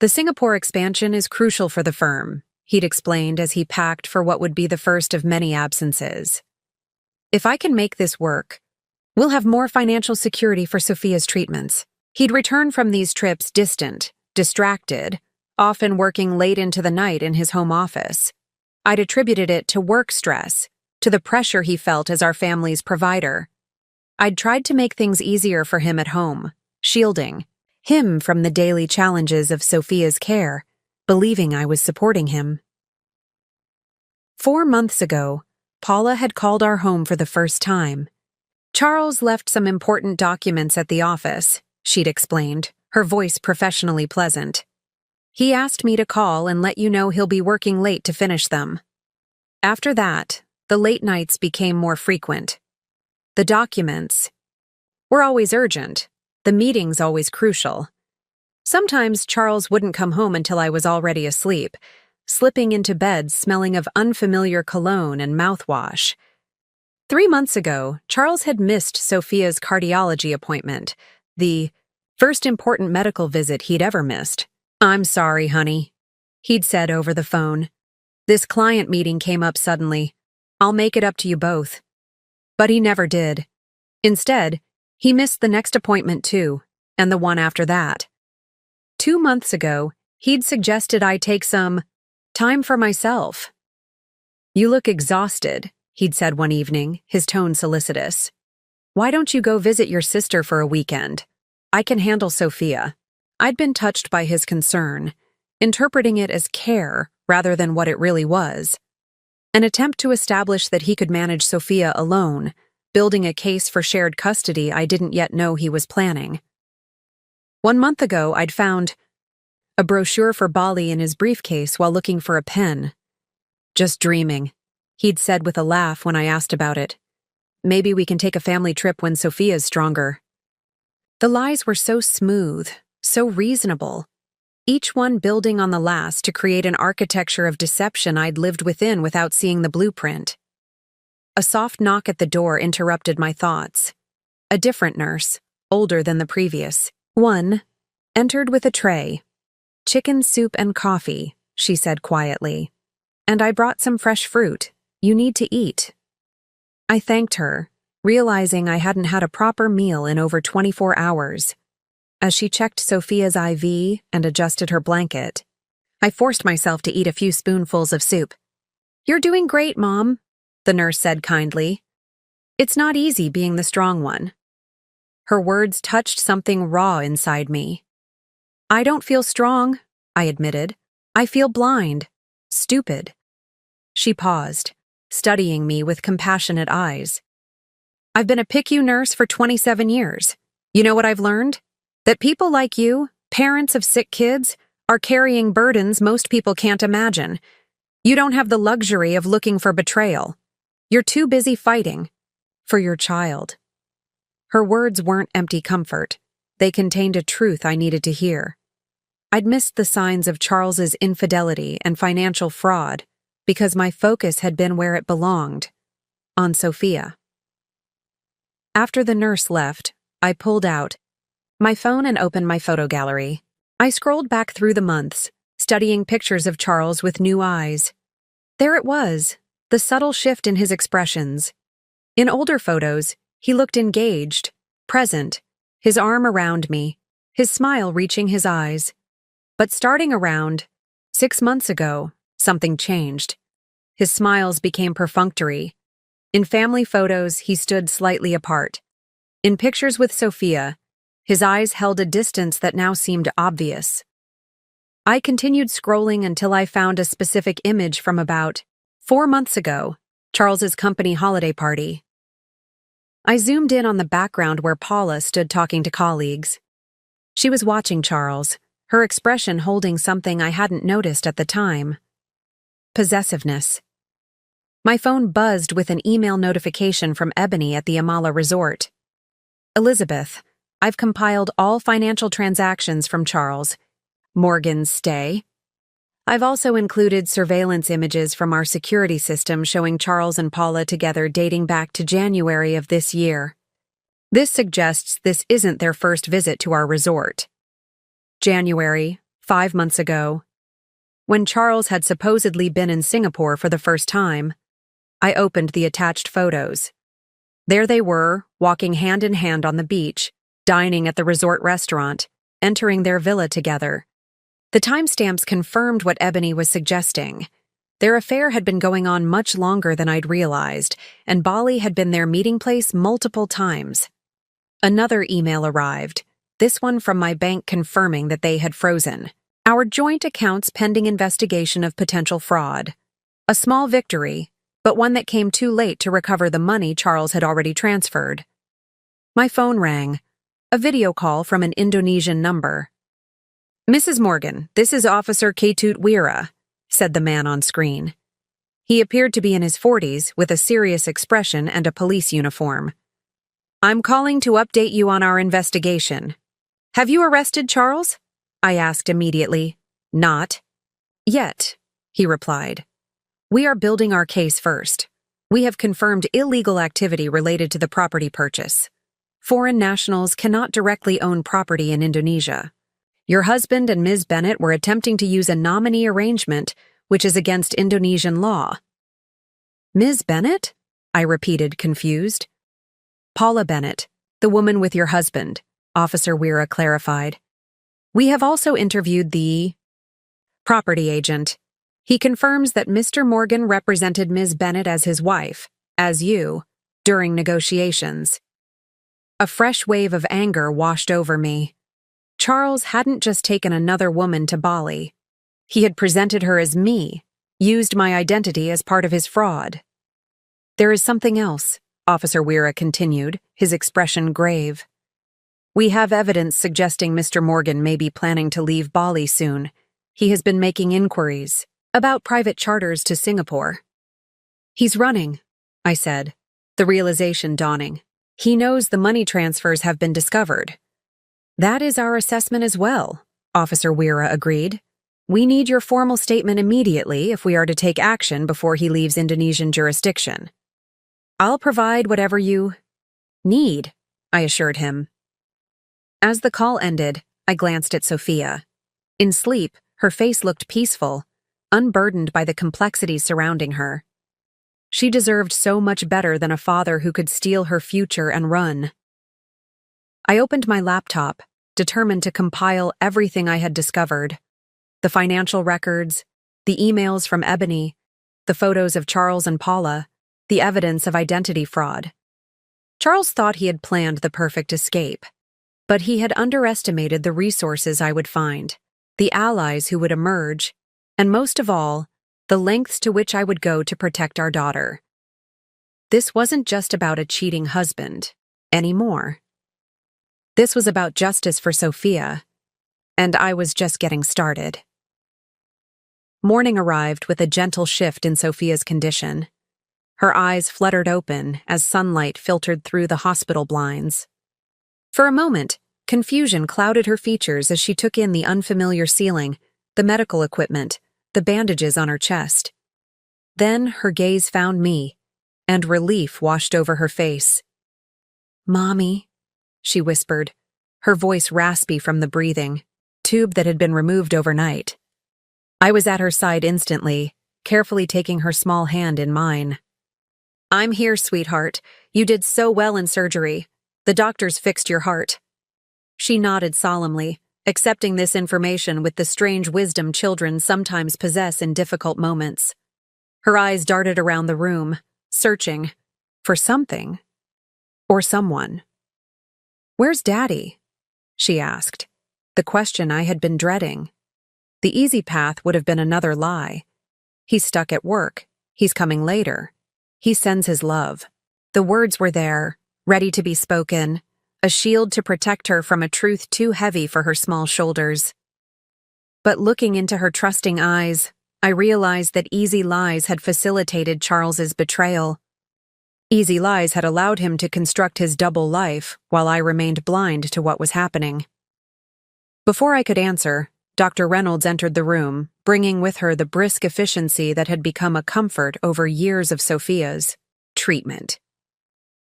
[SPEAKER 1] The Singapore expansion is crucial for the firm, he'd explained as he packed for what would be the first of many absences. If I can make this work, we'll have more financial security for Sophia's treatments. He'd return from these trips distant, distracted, often working late into the night in his home office. I'd attributed it to work stress, to the pressure he felt as our family's provider. I'd tried to make things easier for him at home, shielding him from the daily challenges of Sophia's care, believing I was supporting him. 4 months ago, Paula had called our home for the first time. Charles left some important documents at the office, she'd explained, her voice professionally pleasant. He asked me to call and let you know he'll be working late to finish them. After that, the late nights became more frequent. The documents were always urgent, the meetings always crucial. Sometimes Charles wouldn't come home until I was already asleep, slipping into bed smelling of unfamiliar cologne and mouthwash. 3 months ago, Charles had missed Sophia's cardiology appointment, the first important medical visit he'd ever missed. "I'm sorry, honey," he'd said over the phone. "This client meeting came up suddenly. I'll make it up to you both." But he never did. Instead, he missed the next appointment too, and the one after that. 2 months ago, he'd suggested I take some time for myself. "You look exhausted," he'd said one evening, his tone solicitous. "Why don't you go visit your sister for a weekend? I can handle Sophia." I'd been touched by his concern, interpreting it as care rather than what it really was. An attempt to establish that he could manage Sophia alone, building a case for shared custody I didn't yet know he was planning. 1 month ago, I'd found a brochure for Bali in his briefcase while looking for a pen. "Just dreaming," he'd said with a laugh when I asked about it. "Maybe we can take a family trip when Sophia's stronger." The lies were so smooth, so reasonable, each one building on the last to create an architecture of deception I'd lived within without seeing the blueprint. A soft knock at the door interrupted my thoughts. A different nurse, older than the previous one, entered with a tray. "Chicken soup and coffee," she said quietly. "And I brought some fresh fruit. You need to eat." I thanked her, realizing I hadn't had a proper meal in over 24 hours. As she checked Sophia's IV and adjusted her blanket, I forced myself to eat a few spoonfuls of soup. "You're doing great, Mom," the nurse said kindly. "It's not easy being the strong one." Her words touched something raw inside me. "I don't feel strong," I admitted. "I feel blind, stupid." She paused, studying me with compassionate eyes. "I've been a PICU nurse for 27 years. You know what I've learned? That people like you, parents of sick kids, are carrying burdens most people can't imagine. You don't have the luxury of looking for betrayal. You're too busy fighting for your child." Her words weren't empty comfort. They contained a truth I needed to hear. I'd missed the signs of Charles's infidelity and financial fraud because my focus had been where it belonged, on Sophia. After the nurse left, I pulled out my phone and opened my photo gallery. I scrolled back through the months, studying pictures of Charles with new eyes. There it was, the subtle shift in his expressions. In older photos, he looked engaged, present, his arm around me, his smile reaching his eyes. But starting around 6 months ago, something changed. His smiles became perfunctory. In family photos, he stood slightly apart. In pictures with Sophia, his eyes held a distance that now seemed obvious. I continued scrolling until I found a specific image from about 4 months ago, Charles's company holiday party. I zoomed in on the background where Paula stood talking to colleagues. She was watching Charles, her expression holding something I hadn't noticed at the time. Possessiveness. My phone buzzed with an email notification from Ebony at the Amala Resort. "Elizabeth, I've compiled all financial transactions from Charles. Morgan's stay, I've also included surveillance images from our security system showing Charles and Paula together dating back to January of this year. This suggests this isn't their first visit to our resort. January, 5 months ago, when Charles had supposedly been in Singapore for the first time, I opened the attached photos. There they were, walking hand in hand on the beach, dining at the resort restaurant, entering their villa together. The timestamps confirmed what Ebony was suggesting. Their affair had been going on much longer than I'd realized, and Bali had been their meeting place multiple times. Another email arrived, this one from my bank confirming that they had frozen our joint accounts pending investigation of potential fraud. A small victory, but one that came too late to recover the money Charles had already transferred. My phone rang, a video call from an Indonesian number. "Mrs. Morgan, this is Officer Ketut Wira," said the man on screen. He appeared to be in his 40s with a serious expression and a police uniform. "I'm calling to update you on our investigation." "Have you arrested Charles?" I asked immediately. "Not yet," he replied. "We are building our case first. We have confirmed illegal activity related to the property purchase. Foreign nationals cannot directly own property in Indonesia. Your husband and Ms. Bennett were attempting to use a nominee arrangement, which is against Indonesian law." "Ms. Bennett?" I repeated, confused. "Paula Bennett, the woman with your husband," Officer Wira clarified. "We have also interviewed the property agent. He confirms that Mr. Morgan represented Ms. Bennett as his wife, as you, during negotiations." A fresh wave of anger washed over me. Charles hadn't just taken another woman to Bali. He had presented her as me, used my identity as part of his fraud. "There is something else," Officer Wira continued, his expression grave. "We have evidence suggesting Mr. Morgan may be planning to leave Bali soon. He has been making inquiries about private charters to Singapore." "He's running," I said, the realization dawning. "He knows the money transfers have been discovered." "That is our assessment as well," Officer Wira agreed. "We need your formal statement immediately if we are to take action before he leaves Indonesian jurisdiction." "I'll provide whatever you need," I assured him. As the call ended, I glanced at Sophia. In sleep, her face looked peaceful, unburdened by the complexities surrounding her. She deserved so much better than a father who could steal her future and run. I opened my laptop, determined to compile everything I had discovered. The financial records, the emails from Ebony, the photos of Charles and Paula, the evidence of identity fraud. Charles thought he had planned the perfect escape, but he had underestimated the resources I would find, the allies who would emerge, and most of all, the lengths to which I would go to protect our daughter. This wasn't just about a cheating husband anymore. This was about justice for Sophia, and I was just getting started. Morning arrived with a gentle shift in Sophia's condition. Her eyes fluttered open as sunlight filtered through the hospital blinds. For a moment, confusion clouded her features as she took in the unfamiliar ceiling, the medical equipment, the bandages on her chest. Then her gaze found me, and relief washed over her face. "Mommy," she whispered, her voice raspy from the breathing tube that had been removed overnight. I was at her side instantly, carefully taking her small hand in mine. "I'm here, sweetheart. You did so well in surgery. The doctors fixed your heart." She nodded solemnly, accepting this information with the strange wisdom children sometimes possess in difficult moments. Her eyes darted around the room, searching for something or someone. "Where's Daddy?" she asked, the question I had been dreading. The easy path would have been another lie. "He's stuck at work. He's coming later. He sends his love." The words were there, ready to be spoken, a shield to protect her from a truth too heavy for her small shoulders. But looking into her trusting eyes, I realized that easy lies had facilitated Charles's betrayal. Easy lies had allowed him to construct his double life while I remained blind to what was happening. Before I could answer, Dr. Reynolds entered the room, bringing with her the brisk efficiency that had become a comfort over years of Sophia's treatment.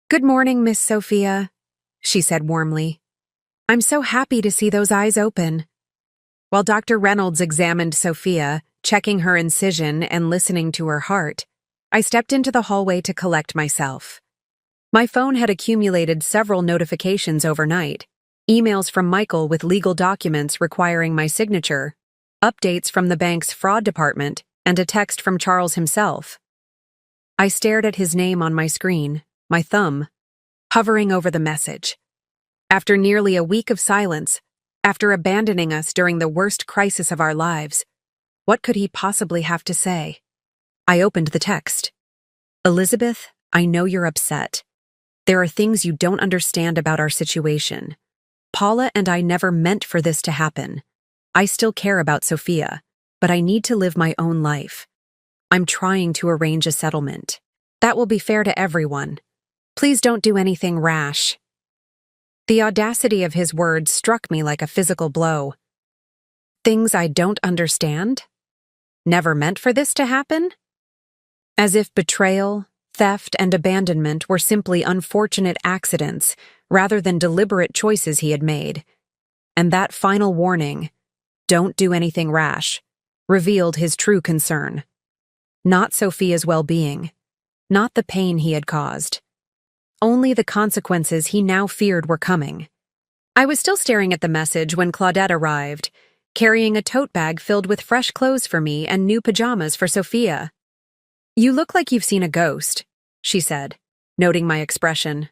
[SPEAKER 1] "Good morning, Miss Sophia," she said warmly. "I'm so happy to see those eyes open." While Dr. Reynolds examined Sophia, checking her incision and listening to her heart, I stepped into the hallway to collect myself. My phone had accumulated several notifications overnight, emails from Michael with legal documents requiring my signature, updates from the bank's fraud department, and a text from Charles himself. I stared at his name on my screen, my thumb hovering over the message. After nearly a week of silence, after abandoning us during the worst crisis of our lives, what could he possibly have to say? I opened the text. "Elizabeth, I know you're upset. There are things you don't understand about our situation. Paula and I never meant for this to happen. I still care about Sophia, but I need to live my own life. I'm trying to arrange a settlement. That will be fair to everyone. Please don't do anything rash." The audacity of his words struck me like a physical blow. Things I don't understand? Never meant for this to happen? As if betrayal, theft, and abandonment were simply unfortunate accidents rather than deliberate choices he had made. And that final warning, "Don't do anything rash," revealed his true concern. Not Sophia's well-being, not the pain he had caused. Only the consequences he now feared were coming. I was still staring at the message when Claudette arrived, carrying a tote bag filled with fresh clothes for me and new pajamas for Sophia. "You look like you've seen a ghost," she said, noting my expression.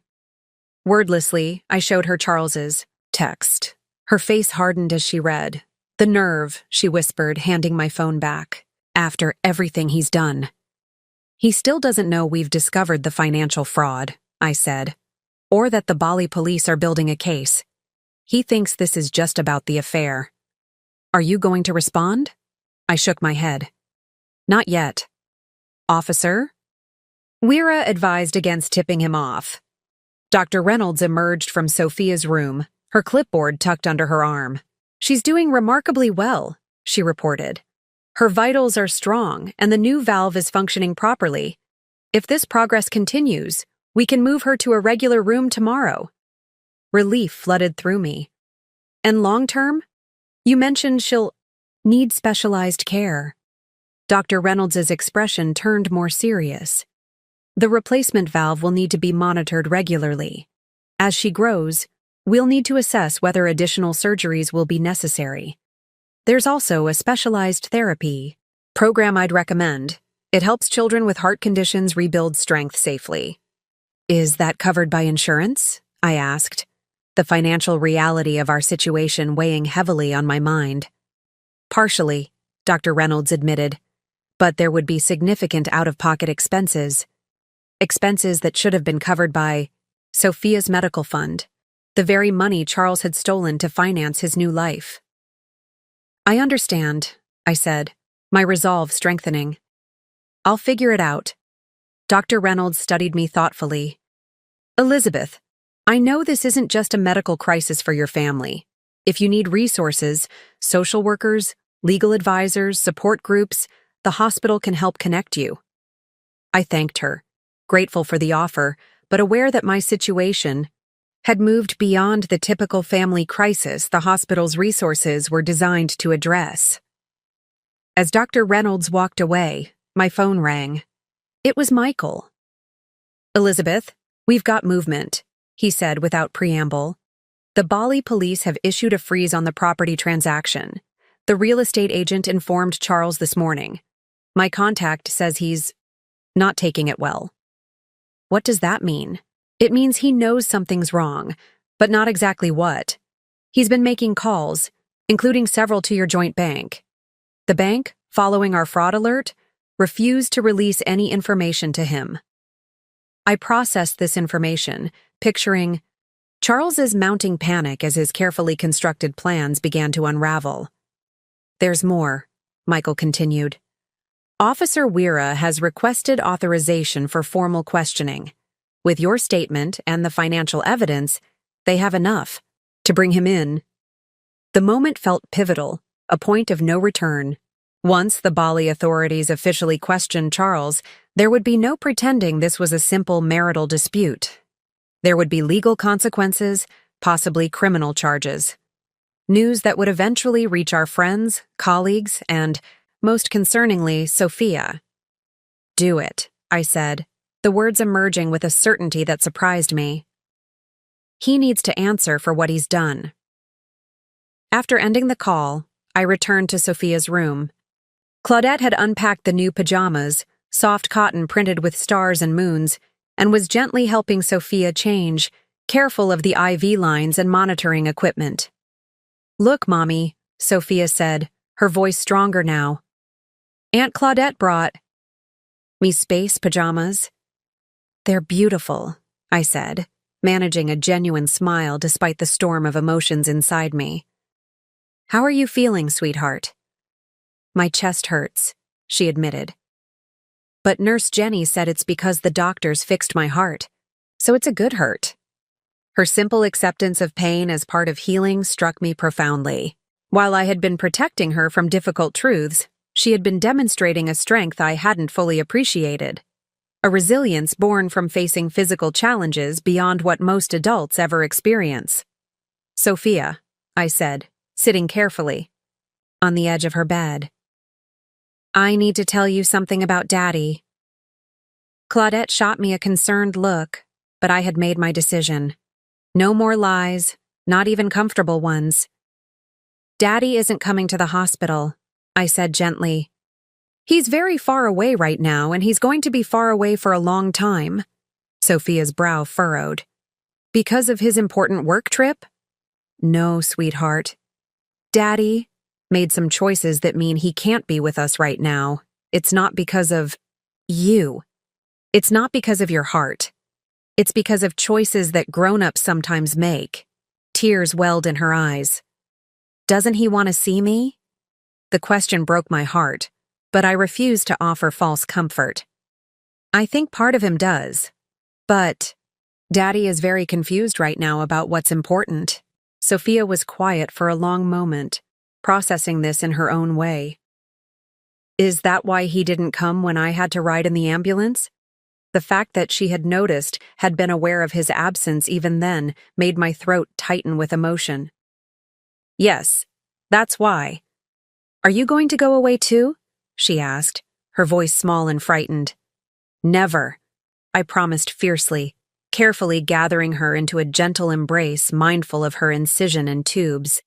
[SPEAKER 1] Wordlessly, I showed her Charles's text. Her face hardened as she read. "The nerve," she whispered, handing my phone back. "After everything he's done." "He still doesn't know we've discovered the financial fraud," I said, "or that the Bali police are building a case. He thinks this is just about the affair." "Are you going to respond?" I shook my head. "Not yet." "Officer?" Weira advised against tipping him off. Dr. Reynolds emerged from Sophia's room, her clipboard tucked under her arm. "She's doing remarkably well," she reported. "Her vitals are strong and the new valve is functioning properly. If this progress continues, we can move her to a regular room tomorrow." Relief flooded through me. "And long-term? You mentioned she'll need specialized care." Dr. Reynolds's expression turned more serious. "The replacement valve will need to be monitored regularly. As she grows, we'll need to assess whether additional surgeries will be necessary. There's also a specialized therapy program I'd recommend. It helps children with heart conditions rebuild strength safely." "Is that covered by insurance?" I asked, the financial reality of our situation weighing heavily on my mind. "Partially," Dr. Reynolds admitted, "but there would be significant out-of-pocket expenses. Expenses that should have been covered by Sophia's medical fund, the very money Charles had stolen to finance his new life." "I understand," I said, my resolve strengthening. "I'll figure it out." Dr. Reynolds studied me thoughtfully. "Elizabeth, I know this isn't just a medical crisis for your family. If you need resources, social workers, legal advisors, support groups, the hospital can help connect you." I thanked her, grateful for the offer, but aware that my situation had moved beyond the typical family crisis the hospital's resources were designed to address. As Dr. Reynolds walked away, my phone rang. It was Michael. "Elizabeth, we've got movement," he said without preamble. "The Bali police have issued a freeze on the property transaction. The real estate agent informed Charles this morning. My contact says he's not taking it well." What does that mean? It means he knows something's wrong, but not exactly what. He's been making calls, including several to your joint bank. The bank, following our fraud alert, refused to release any information to him. I processed this information, picturing Charles's mounting panic as his carefully constructed plans began to unravel. "There's more," Michael continued. "Officer Weira has requested authorization for formal questioning. With your statement and the financial evidence, they have enough to bring him in." The moment felt pivotal, a point of no return. Once the Bali authorities officially questioned Charles, there would be no pretending this was a simple marital dispute. There would be legal consequences, possibly criminal charges. News that would eventually reach our friends, colleagues, and, most concerningly, Sophia. "Do it," I said, the words emerging with a certainty that surprised me. He needs to answer for what he's done. After ending the call, I returned to Sophia's room. Claudette had unpacked the new pajamas, soft cotton printed with stars and moons, and was gently helping Sophia change, careful of the IV lines and monitoring equipment. "Look, Mommy," Sophia said, her voice stronger now. "Aunt Claudette brought me space pajamas." "They're beautiful," I said, managing a genuine smile despite the storm of emotions inside me. "How are you feeling, sweetheart?" "My chest hurts," she admitted. "But Nurse Jenny said it's because the doctors fixed my heart, so it's a good hurt." Her simple acceptance of pain as part of healing struck me profoundly. While I had been protecting her from difficult truths, she had been demonstrating a strength I hadn't fully appreciated. A resilience born from facing physical challenges beyond what most adults ever experience. "Sophia," I said, sitting carefully, on the edge of her bed. "I need to tell you something about Daddy." Claudette shot me a concerned look, but I had made my decision. No more lies, not even comfortable ones. "Daddy isn't coming to the hospital," I said gently. "He's very far away right now, and he's going to be far away for a long time." Sophia's brow furrowed. "Because of his important work trip?" "No, sweetheart. Daddy made some choices that mean he can't be with us right now. It's not because of you. It's not because of your heart. It's because of choices that grown-ups sometimes make." Tears welled in her eyes. "Doesn't he want to see me?" The question broke my heart, but I refused to offer false comfort. "I think part of him does. But Daddy is very confused right now about what's important." Sophia was quiet for a long moment, processing this in her own way. "Is that why he didn't come when I had to ride in the ambulance?" The fact that she had noticed, had been aware of his absence even then, made my throat tighten with emotion. "Yes, that's why." "Are you going to go away too?" she asked, her voice small and frightened. "Never," I promised fiercely, carefully gathering her into a gentle embrace, mindful of her incision and tubes.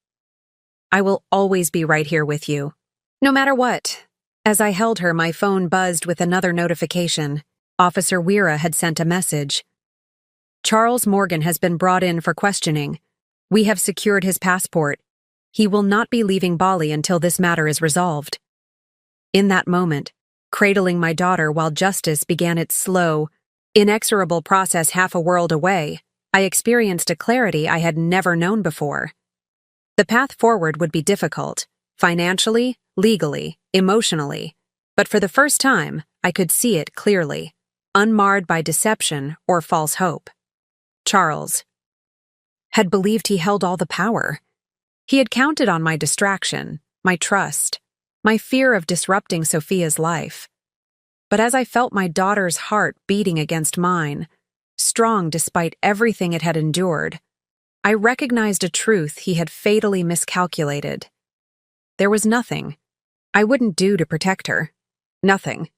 [SPEAKER 1] "I will always be right here with you, no matter what." As I held her, my phone buzzed with another notification. Officer Weira had sent a message. "Charles Morgan has been brought in for questioning. We have secured his passport. He will not be leaving Bali until this matter is resolved." In that moment, cradling my daughter while justice began its slow, inexorable process half a world away, I experienced a clarity I had never known before. The path forward would be difficult, financially, legally, emotionally, but for the first time, I could see it clearly, unmarred by deception or false hope. Charles had believed he held all the power. He had counted on my distraction, my trust, my fear of disrupting Sophia's life. But as I felt my daughter's heart beating against mine, strong despite everything it had endured, I recognized a truth he had fatally miscalculated. There was nothing I wouldn't do to protect her. Nothing.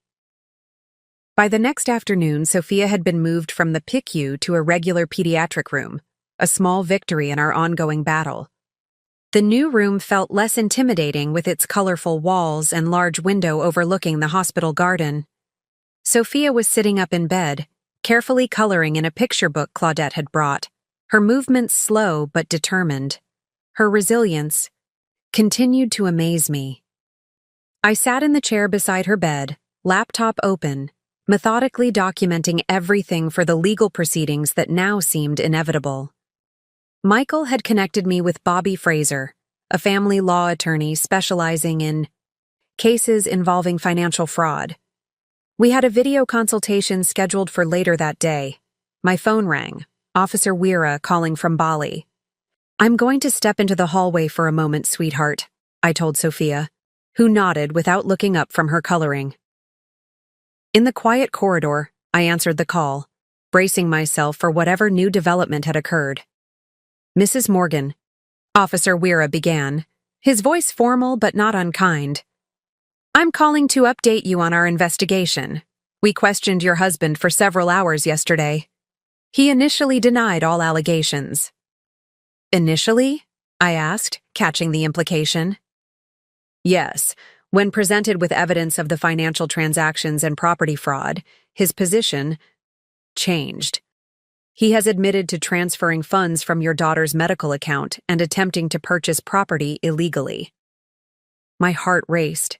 [SPEAKER 1] By the next afternoon, Sophia had been moved from the PICU to a regular pediatric room, a small victory in our ongoing battle. The new room felt less intimidating with its colorful walls and large window overlooking the hospital garden. Sophia was sitting up in bed, carefully coloring in a picture book Claudette had brought, her movements slow but determined. Her resilience continued to amaze me. I sat in the chair beside her bed, laptop open, methodically documenting everything for the legal proceedings that now seemed inevitable. Michael had connected me with Bobby Fraser, a family law attorney specializing in cases involving financial fraud. We had a video consultation scheduled for later that day. My phone rang, Officer Weira calling from Bali. "I'm going to step into the hallway for a moment, sweetheart," I told Sophia, who nodded without looking up from her coloring. In the quiet corridor, I answered the call, bracing myself for whatever new development had occurred. Mrs. Morgan, Officer Weira began, his voice formal but not unkind. I'm calling to update you on our investigation. We questioned your husband for several hours yesterday. He initially denied all allegations. Initially? I asked, catching the implication. Yes, when presented with evidence of the financial transactions and property fraud, his position changed. He has admitted to transferring funds from your daughter's medical account and attempting to purchase property illegally. My heart raced.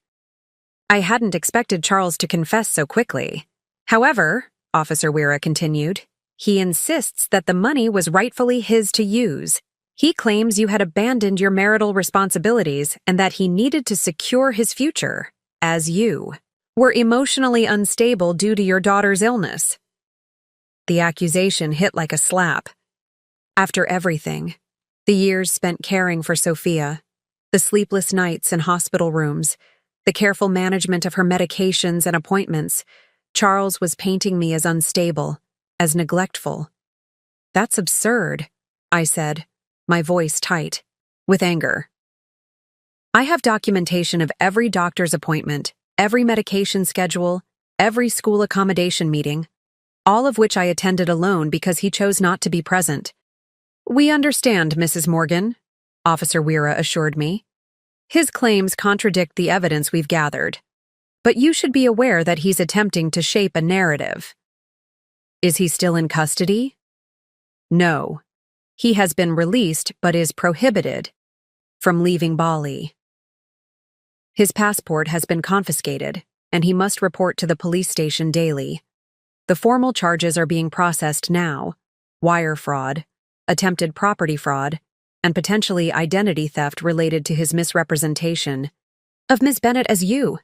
[SPEAKER 1] I hadn't expected Charles to confess so quickly. However, Officer Weira continued, he insists that the money was rightfully his to use. He claims you had abandoned your marital responsibilities and that he needed to secure his future, as you were emotionally unstable due to your daughter's illness. The accusation hit like a slap. After everything, the years spent caring for Sophia, the sleepless nights in hospital rooms, the careful management of her medications and appointments, Charles was painting me as unstable, as neglectful. That's absurd, I said, my voice tight, with anger. I have documentation of every doctor's appointment, every medication schedule, every school accommodation meeting, all of which I attended alone because he chose not to be present. We understand, Mrs. Morgan, Officer Weira assured me. His claims contradict the evidence we've gathered. But you should be aware that he's attempting to shape a narrative. Is he still in custody? No. He has been released but is prohibited from leaving Bali. His passport has been confiscated, and he must report to the police station daily. The formal charges are being processed now: wire fraud, attempted property fraud, and potentially identity theft related to his misrepresentation of Miss Bennett as you.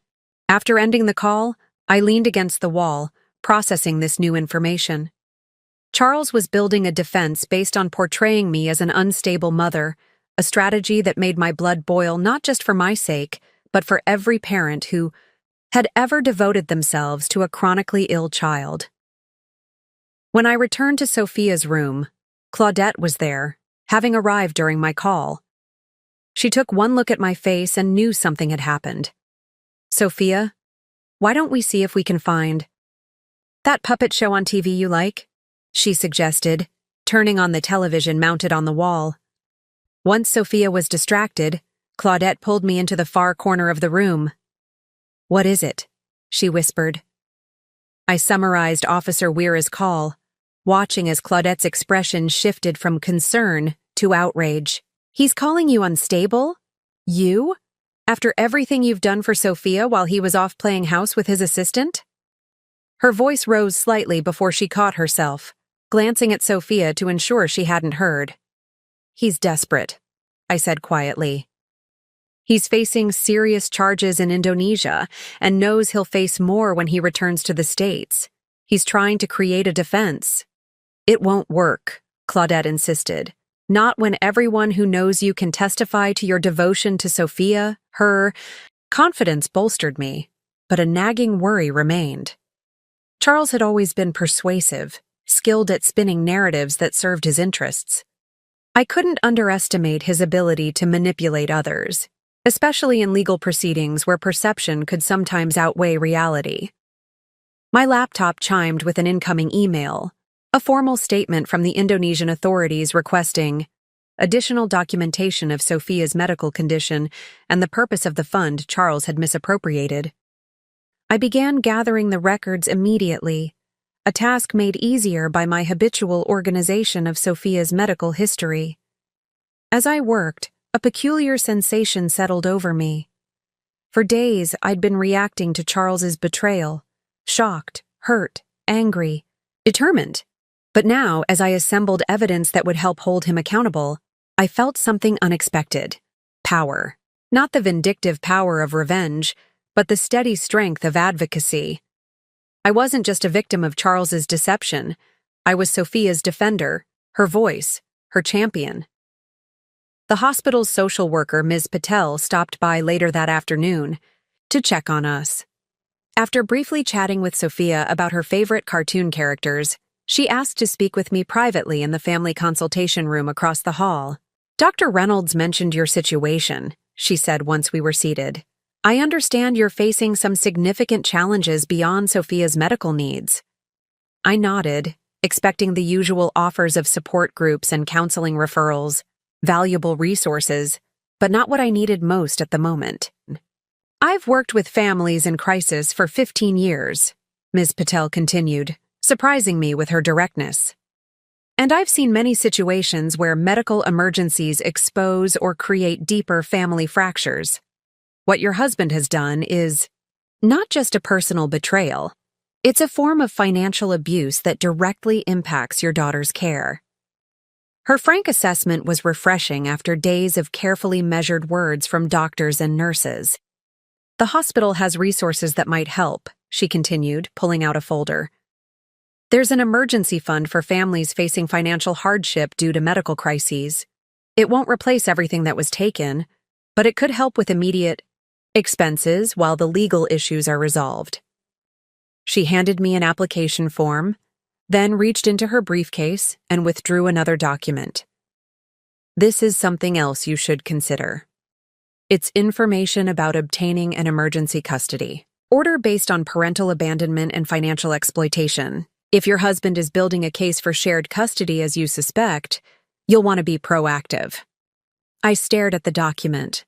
[SPEAKER 1] After ending the call, I leaned against the wall, processing this new information. Charles was building a defense based on portraying me as an unstable mother, a strategy that made my blood boil not just for my sake, but for every parent who had ever devoted themselves to a chronically ill child. When I returned to Sophia's room, Claudette was there, having arrived during my call. She took one look at my face and knew something had happened. Sophia, why don't we see if we can find that puppet show on TV you like? She suggested, turning on the television mounted on the wall. Once Sophia was distracted, Claudette pulled me into the far corner of the room. What is it? She whispered. I summarized Officer Weira's call, watching as Claudette's expression shifted from concern to outrage. He's calling you unstable? You? After everything you've done for Sophia while he was off playing house with his assistant? Her voice rose slightly before she caught herself, glancing at Sophia to ensure she hadn't heard. He's desperate, I said quietly. He's facing serious charges in Indonesia and knows he'll face more when he returns to the States. He's trying to create a defense. It won't work, Claudette insisted. Not when everyone who knows you can testify to your devotion to Sophia. Her confidence bolstered me, but a nagging worry remained. Charles had always been persuasive, skilled at spinning narratives that served his interests. I couldn't underestimate his ability to manipulate others, especially in legal proceedings where perception could sometimes outweigh reality. My laptop chimed with an incoming email, a formal statement from the Indonesian authorities requesting additional documentation of Sophia's medical condition and the purpose of the fund Charles had misappropriated. I began gathering the records immediately, a task made easier by my habitual organization of Sophia's medical history. As I worked, a peculiar sensation settled over me. For days, I'd been reacting to Charles's betrayal, shocked, hurt, angry, determined. But now, as I assembled evidence that would help hold him accountable, I felt something unexpected. Power. Not the vindictive power of revenge, but the steady strength of advocacy. I wasn't just a victim of Charles's deception. I was Sophia's defender, her voice, her champion. The hospital's social worker, Ms. Patel, stopped by later that afternoon to check on us. After briefly chatting with Sophia about her favorite cartoon characters, she asked to speak with me privately in the family consultation room across the hall. "Dr. Reynolds mentioned your situation," she said once we were seated. "I understand you're facing some significant challenges beyond Sophia's medical needs." I nodded, expecting the usual offers of support groups and counseling referrals, valuable resources, but not what I needed most at the moment. "I've worked with families in crisis for 15 years, Ms. Patel continued, surprising me with her directness. "And I've seen many situations where medical emergencies expose or create deeper family fractures. What your husband has done is not just a personal betrayal. It's a form of financial abuse that directly impacts your daughter's care." Her frank assessment was refreshing after days of carefully measured words from doctors and nurses. "The hospital has resources that might help," she continued, pulling out a folder. "There's an emergency fund for families facing financial hardship due to medical crises. It won't replace everything that was taken, but it could help with immediate expenses while the legal issues are resolved." She handed me an application form, then reached into her briefcase and withdrew another document. "This is something else you should consider. It's information about obtaining an emergency custody order based on parental abandonment and financial exploitation. If your husband is building a case for shared custody as you suspect, you'll want to be proactive." I stared at the document,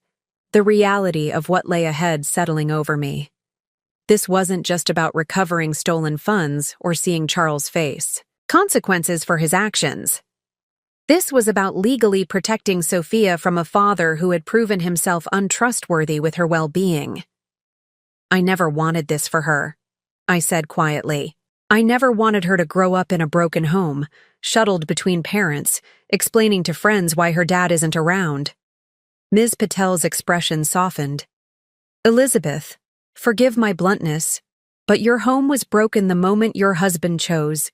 [SPEAKER 1] the reality of what lay ahead settling over me. This wasn't just about recovering stolen funds or seeing Charles face consequences for his actions. This was about legally protecting Sophia from a father who had proven himself untrustworthy with her well-being. "I never wanted this for her," I said quietly. "I never wanted her to grow up in a broken home, shuttled between parents, explaining to friends why her dad isn't around." Ms. Patel's expression softened. "Elizabeth, forgive my bluntness, but your home was broken the moment your husband chose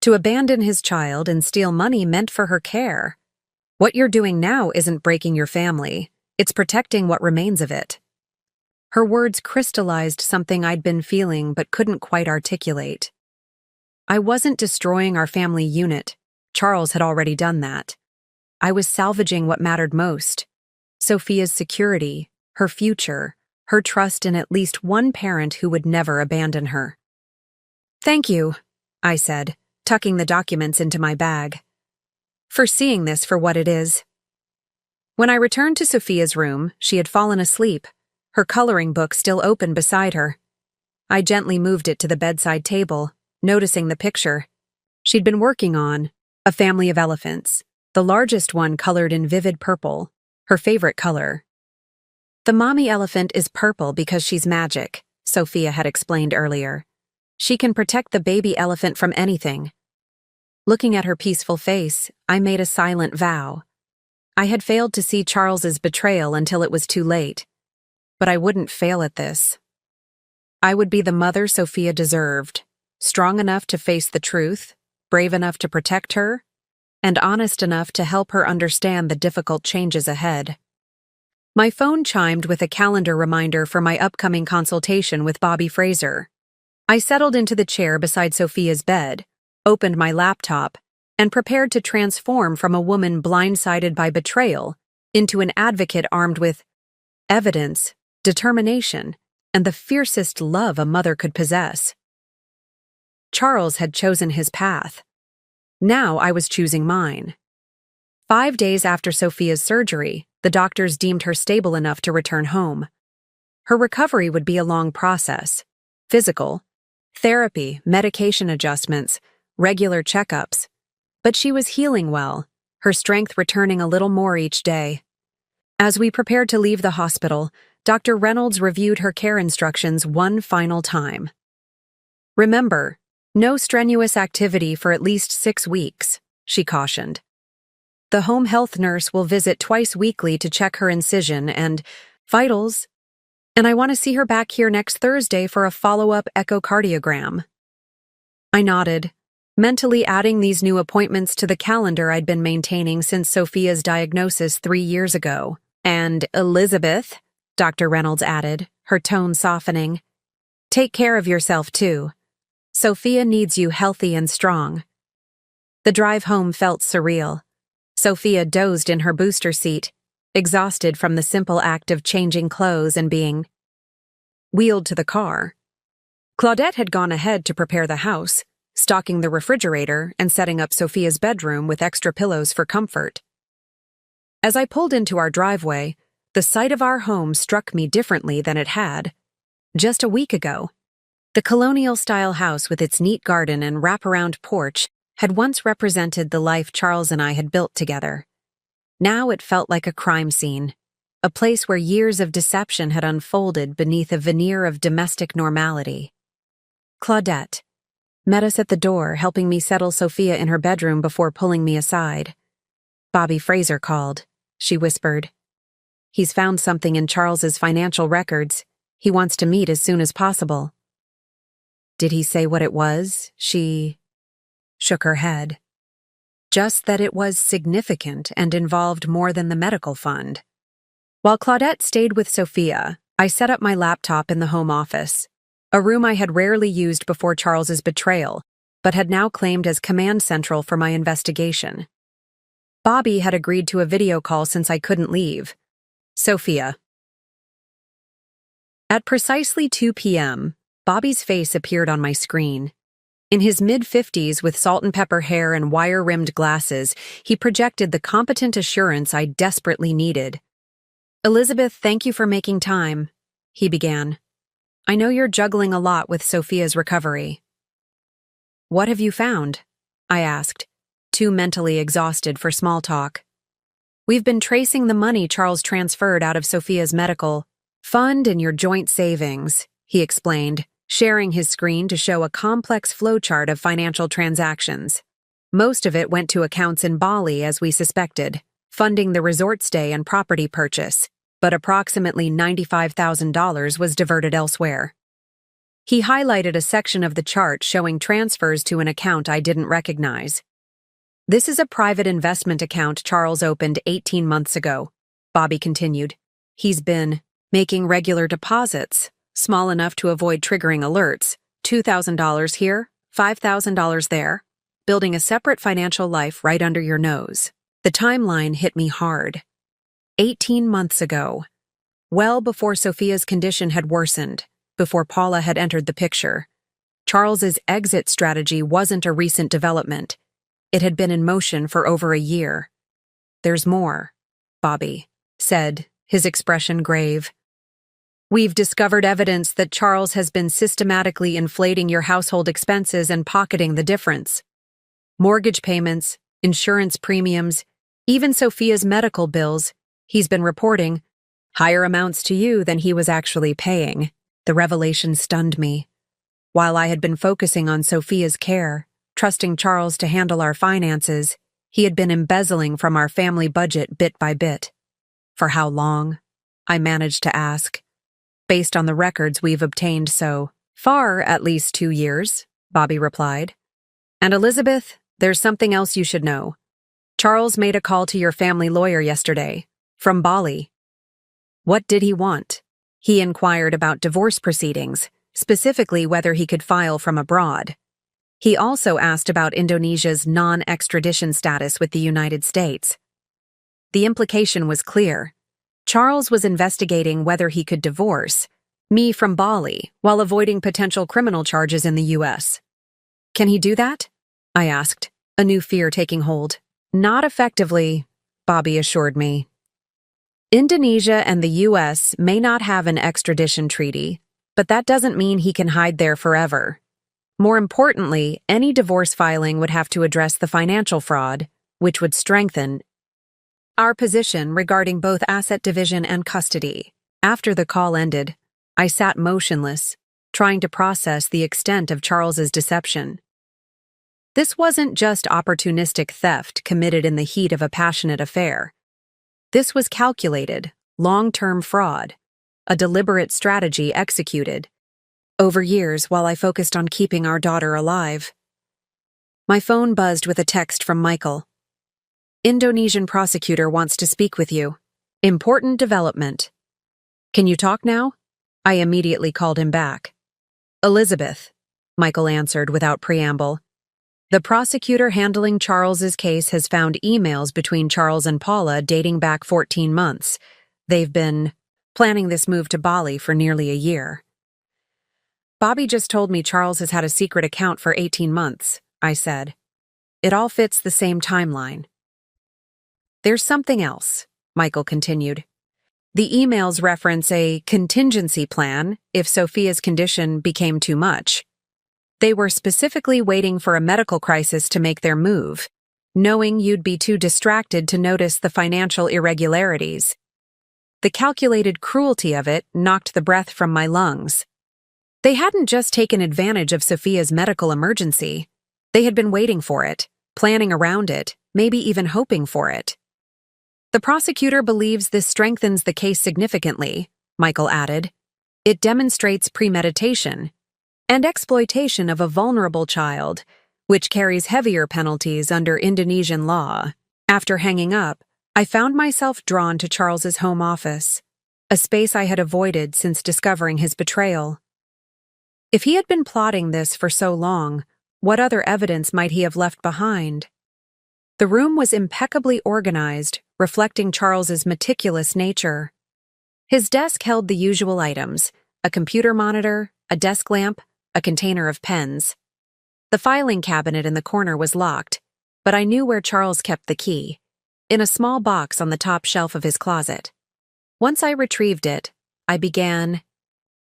[SPEAKER 1] to abandon his child and steal money meant for her care. What you're doing now isn't breaking your family, it's protecting what remains of it." Her words crystallized something I'd been feeling but couldn't quite articulate. I wasn't destroying our family unit. Charles had already done that. I was salvaging what mattered most: Sophia's security, her future, her trust in at least one parent who would never abandon her. "Thank you," I said, tucking the documents into my bag, "for seeing this for what it is." When I returned to Sophia's room, she had fallen asleep, her coloring book still open beside her. I gently moved it to the bedside table, noticing the picture she'd been working on, a family of elephants, the largest one colored in vivid purple, her favorite color. "The mommy elephant is purple because she's magic," Sophia had explained earlier. "She can protect the baby elephant from anything." Looking at her peaceful face, I made a silent vow. I had failed to see Charles's betrayal until it was too late. But I wouldn't fail at this. I would be the mother Sophia deserved, strong enough to face the truth, brave enough to protect her, and honest enough to help her understand the difficult changes ahead. My phone chimed with a calendar reminder for my upcoming consultation with Bobby Fraser. I settled into the chair beside Sophia's bed, opened my laptop, and prepared to transform from a woman blindsided by betrayal into an advocate armed with evidence, determination, and the fiercest love a mother could possess. Charles had chosen his path. Now I was choosing mine. 5 days after Sophia's surgery, the doctors deemed her stable enough to return home. Her recovery would be a long process: physical, therapy, medication adjustments, regular checkups. But she was healing well, her strength returning a little more each day. As we prepared to leave the hospital, Dr. Reynolds reviewed her care instructions one final time. "Remember, no strenuous activity for at least 6 weeks," she cautioned. "The home health nurse will visit twice weekly to check her incision and vitals, and I want to see her back here next Thursday for a follow-up echocardiogram." I nodded. mentally adding these new appointments to the calendar I'd been maintaining since Sophia's diagnosis 3 years ago. And Elizabeth, Dr. Reynolds added, her tone softening, take care of yourself too. Sophia needs you healthy and strong. The drive home felt surreal. Sophia dozed in her booster seat, exhausted from the simple act of changing clothes and being wheeled to the car. Claudette had gone ahead to prepare the house, stocking the refrigerator and setting up Sophia's bedroom with extra pillows for comfort. As I pulled into our driveway, the sight of our home struck me differently than it had just a week ago. The colonial-style house with its neat garden and wraparound porch had once represented the life Charles and I had built together. Now it felt like a crime scene, a place where years of deception had unfolded beneath a veneer of domestic normality. Claudette met us at the door, helping me settle Sophia in her bedroom before pulling me aside. Bobby Fraser called, she whispered. He's found something in Charles's financial records. He wants to meet as soon as possible. Did he say what it was? She shook her head. Just that it was significant and involved more than the medical fund. While Claudette stayed with Sophia, I set up my laptop in the home office, a room I had rarely used before Charles's betrayal, but had now claimed as command central for my investigation. Bobby had agreed to a video call since I couldn't leave. Sophia. At precisely 2 p.m., Bobby's face appeared on my screen. In his mid-50s with salt-and-pepper hair and wire-rimmed glasses, he projected the competent assurance I desperately needed. Elizabeth, thank you for making time, he began. I know you're juggling a lot with Sophia's recovery. What have you found? I asked, too mentally exhausted for small talk. We've been tracing the money Charles transferred out of Sophia's medical fund and your joint savings, he explained, sharing his screen to show a complex flowchart of financial transactions. Most of it went to accounts in Bali, as we suspected, funding the resort stay and property purchase, but approximately $95,000 was diverted elsewhere. He highlighted a section of the chart showing transfers to an account I didn't recognize. This is a private investment account Charles opened 18 months ago, Bobby continued. He's been making regular deposits, small enough to avoid triggering alerts, $2,000 here, $5,000 there, building a separate financial life right under your nose. The timeline hit me hard. 18 months ago, well before Sophia's condition had worsened, before Paula had entered the picture. Charles's exit strategy wasn't a recent development. It had been in motion for over a year. There's more, Bobby said, his expression grave. We've discovered evidence that Charles has been systematically inflating your household expenses and pocketing the difference. Mortgage payments, insurance premiums, even Sophia's medical bills, he's been reporting higher amounts to you than he was actually paying. The revelation stunned me. While I had been focusing on Sophia's care, trusting Charles to handle our finances, he had been embezzling from our family budget bit by bit. For how long? I managed to ask. Based on the records we've obtained so far, at least 2 years, Bobby replied. And Elizabeth, there's something else you should know. Charles made a call to your family lawyer yesterday, from Bali. What did he want? He inquired about divorce proceedings, specifically whether he could file from abroad. He also asked about Indonesia's non-extradition status with the United States. The implication was clear. Charles was investigating whether he could divorce me from Bali while avoiding potential criminal charges in the U.S. Can he do that? I asked, a new fear taking hold. Not effectively, Bobby assured me. Indonesia and the U.S. may not have an extradition treaty, but that doesn't mean he can hide there forever. More importantly, any divorce filing would have to address the financial fraud, which would strengthen our position regarding both asset division and custody. After the call ended, I sat motionless, trying to process the extent of Charles's deception. This wasn't just opportunistic theft committed in the heat of a passionate affair. This was calculated, long-term fraud, a deliberate strategy executed over years while I focused on keeping our daughter alive. My phone buzzed with a text from Michael. Indonesian prosecutor wants to speak with you. Important development. Can you talk now? I immediately called him back. Elizabeth, Michael answered without preamble. The prosecutor handling Charles's case has found emails between Charles and Paula dating back 14 months. They've been planning this move to Bali for nearly a year. Bobby just told me Charles has had a secret account for 18 months, I said. It all fits the same timeline. There's something else, Michael continued. The emails reference a contingency plan if Sophia's condition became too much. They were specifically waiting for a medical crisis to make their move, knowing you'd be too distracted to notice the financial irregularities. The calculated cruelty of it knocked the breath from my lungs. They hadn't just taken advantage of Sophia's medical emergency. They had been waiting for it, planning around it, maybe even hoping for it. The prosecutor believes this strengthens the case significantly, Michael added. It demonstrates premeditation and exploitation of a vulnerable child, which carries heavier penalties under Indonesian law. After hanging up, I found myself drawn to Charles's home office, a space I had avoided since discovering his betrayal. If he had been plotting this for so long, what other evidence might he have left behind? The room was impeccably organized, reflecting Charles's meticulous nature. His desk held the usual items: a computer monitor, a desk lamp, a container of pens. The filing cabinet in the corner was locked, but I knew where Charles kept the key, in a small box on the top shelf of his closet. Once I retrieved it, I began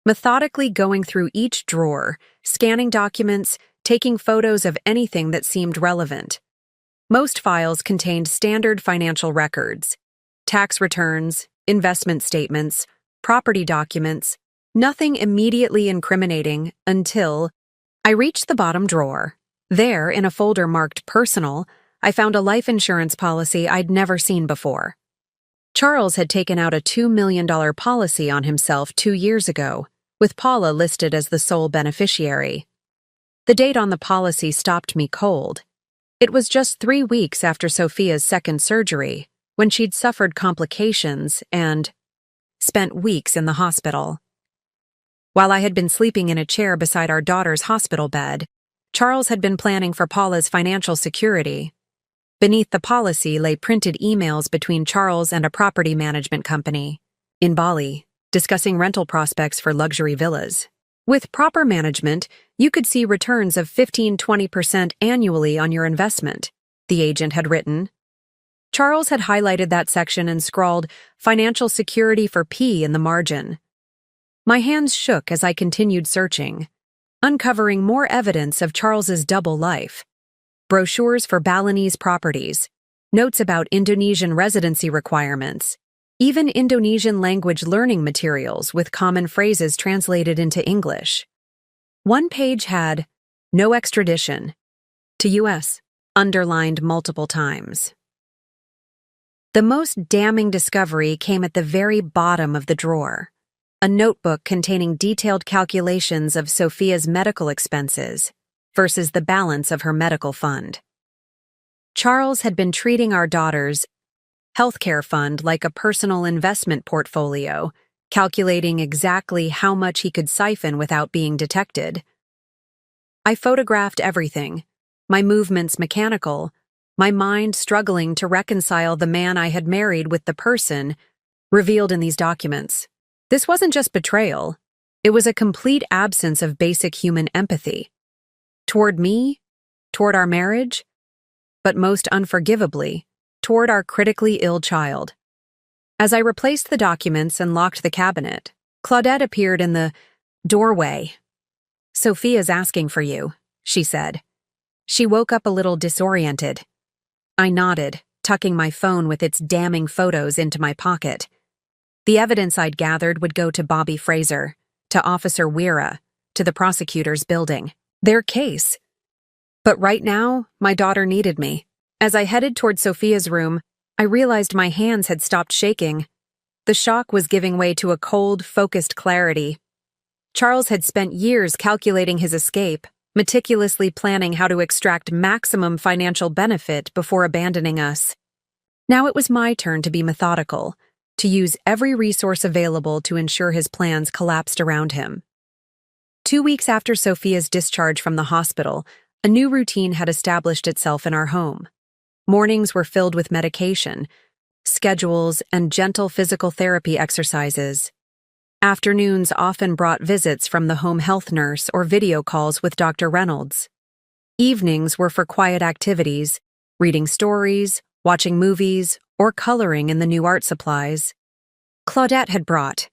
[SPEAKER 1] methodically going through each drawer, scanning documents, taking photos of anything that seemed relevant. Most files contained standard financial records, tax returns, investment statements, property documents, nothing immediately incriminating until I reached the bottom drawer. There, in a folder marked Personal, I found a life insurance policy I'd never seen before. Charles had taken out a $2 million policy on himself 2 years ago, with Paula listed as the sole beneficiary. The date on the policy stopped me cold. It was just 3 weeks after Sophia's second surgery, when she'd suffered complications and spent weeks in the hospital. While I had been sleeping in a chair beside our daughter's hospital bed, Charles had been planning for Paula's financial security. Beneath the policy lay printed emails between Charles and a property management company in Bali, discussing rental prospects for luxury villas. With proper management, you could see returns of 15–20% annually on your investment, the agent had written. Charles had highlighted that section and scrawled financial security for P in the margin. My hands shook as I continued searching, uncovering more evidence of Charles's double life. Brochures for Balinese properties, notes about Indonesian residency requirements, even Indonesian language learning materials with common phrases translated into English. One page had, "No extradition," to U.S., underlined multiple times. The most damning discovery came at the very bottom of the drawer, a notebook containing detailed calculations of Sophia's medical expenses versus the balance of her medical fund. Charles had been treating our daughter's healthcare fund like a personal investment portfolio, calculating exactly how much he could siphon without being detected. I photographed everything, my movements mechanical, my mind struggling to reconcile the man I had married with the person revealed in these documents. This wasn't just betrayal, it was a complete absence of basic human empathy. Toward me, toward our marriage, but most unforgivably, toward our critically ill child. As I replaced the documents and locked the cabinet, Claudette appeared in the doorway. "Sophia's asking for you," she said. She woke up a little disoriented. I nodded, tucking my phone with its damning photos into my pocket. The evidence I'd gathered would go to Bobby Fraser, to Officer Weira, to the prosecutor's building. Their case. But right now, my daughter needed me. As I headed toward Sophia's room, I realized my hands had stopped shaking. The shock was giving way to a cold, focused clarity. Charles had spent years calculating his escape, meticulously planning how to extract maximum financial benefit before abandoning us. Now it was my turn to be methodical, to use every resource available to ensure his plans collapsed around him. 2 weeks after Sophia's discharge from the hospital, a new routine had established itself in our home. Mornings were filled with medication, schedules, and gentle physical therapy exercises. Afternoons often brought visits from the home health nurse or video calls with Dr. Reynolds. Evenings were for quiet activities, reading stories, watching movies, or coloring in the new art supplies Claudette had brought.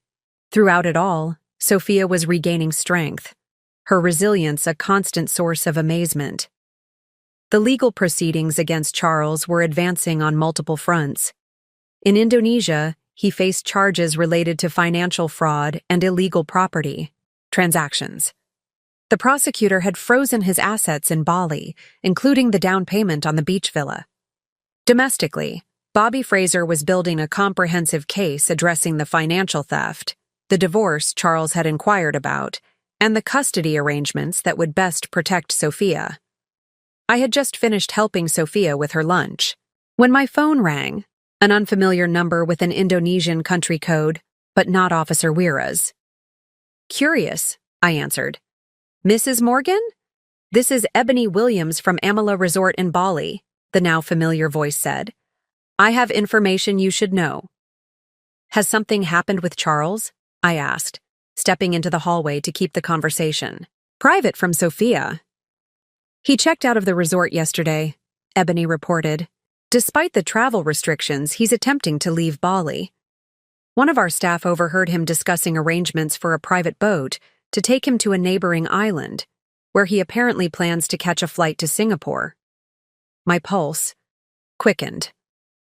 [SPEAKER 1] Throughout it all, Sophia was regaining strength, her resilience a constant source of amazement. The legal proceedings against Charles were advancing on multiple fronts. In Indonesia, he faced charges related to financial fraud and illegal property transactions. The prosecutor had frozen his assets in Bali, including the down payment on the beach villa. Domestically, Bobby Fraser was building a comprehensive case addressing the financial theft, the divorce Charles had inquired about, and the custody arrangements that would best protect Sophia. I had just finished helping Sophia with her lunch when my phone rang, an unfamiliar number with an Indonesian country code, but not Officer Wira's. "Curious," I answered. "Mrs. Morgan? This is Ebony Williams from Amala Resort in Bali," the now familiar voice said. "I have information you should know." "Has something happened with Charles?" I asked, stepping into the hallway to keep the conversation private from Sophia. "He checked out of the resort yesterday," Ebony reported. "Despite the travel restrictions, he's attempting to leave Bali. One of our staff overheard him discussing arrangements for a private boat to take him to a neighboring island, where he apparently plans to catch a flight to Singapore." My pulse quickened.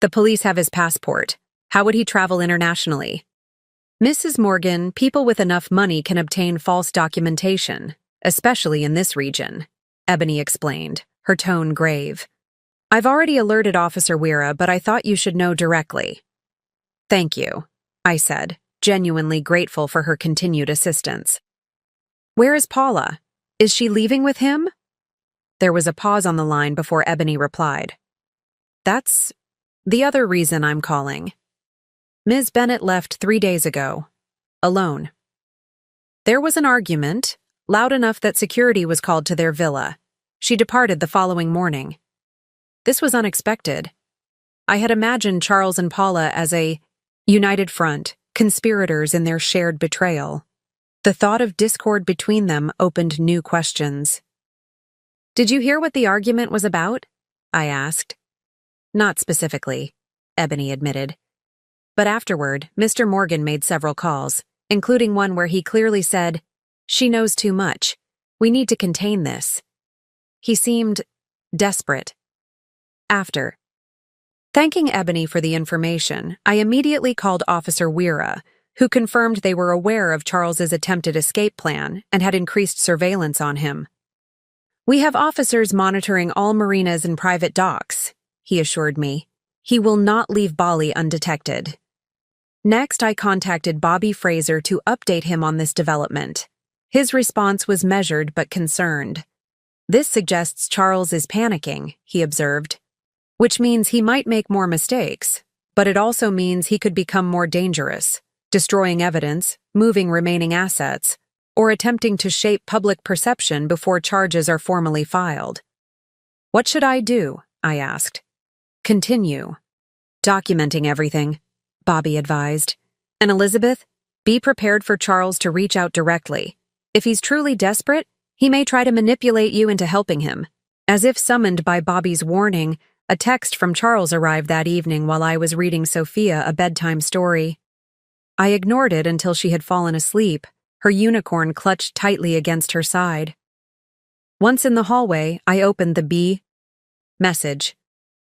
[SPEAKER 1] "The police have his passport. How would he travel internationally?" "Mrs. Morgan, people with enough money can obtain false documentation, especially in this region," Ebony explained, her tone grave. "I've already alerted Officer Wira, but I thought you should know directly." "Thank you," I said, genuinely grateful for her continued assistance. "Where is Paula? Is she leaving with him?" There was a pause on the line before Ebony replied. "That's the other reason I'm calling. Ms. Bennett left 3 days ago, alone. There was an argument, loud enough that security was called to their villa. She departed the following morning. This was unexpected. I had imagined Charles and Paula as a united front, conspirators in their shared betrayal. The thought of discord between them opened new questions. "Did you hear what the argument was about?" I asked. "Not specifically," Ebony admitted. But afterward, Mr. Morgan made several calls, including one where he clearly said, "She knows too much. We need to contain this." He seemed desperate. After thanking Ebony for the information, I immediately called Officer Wira, who confirmed they were aware of Charles's attempted escape plan and had increased surveillance on him. "We have officers monitoring all marinas and private docks," he assured me. "He will not leave Bali undetected." Next, I contacted Bobby Fraser to update him on this development. His response was measured but concerned. "This suggests Charles is panicking," he observed, "which means he might make more mistakes, but it also means he could become more dangerous, destroying evidence, moving remaining assets, or attempting to shape public perception before charges are formally filed." "What should I do?" I asked. "Continue documenting everything," Bobby advised. "And Elizabeth, be prepared for Charles to reach out directly. If he's truly desperate, he may try to manipulate you into helping him." As if summoned by Bobby's warning, a text from Charles arrived that evening while I was reading Sophia a bedtime story. I ignored it until she had fallen asleep, her unicorn clutched tightly against her side. Once in the hallway, I opened the B message.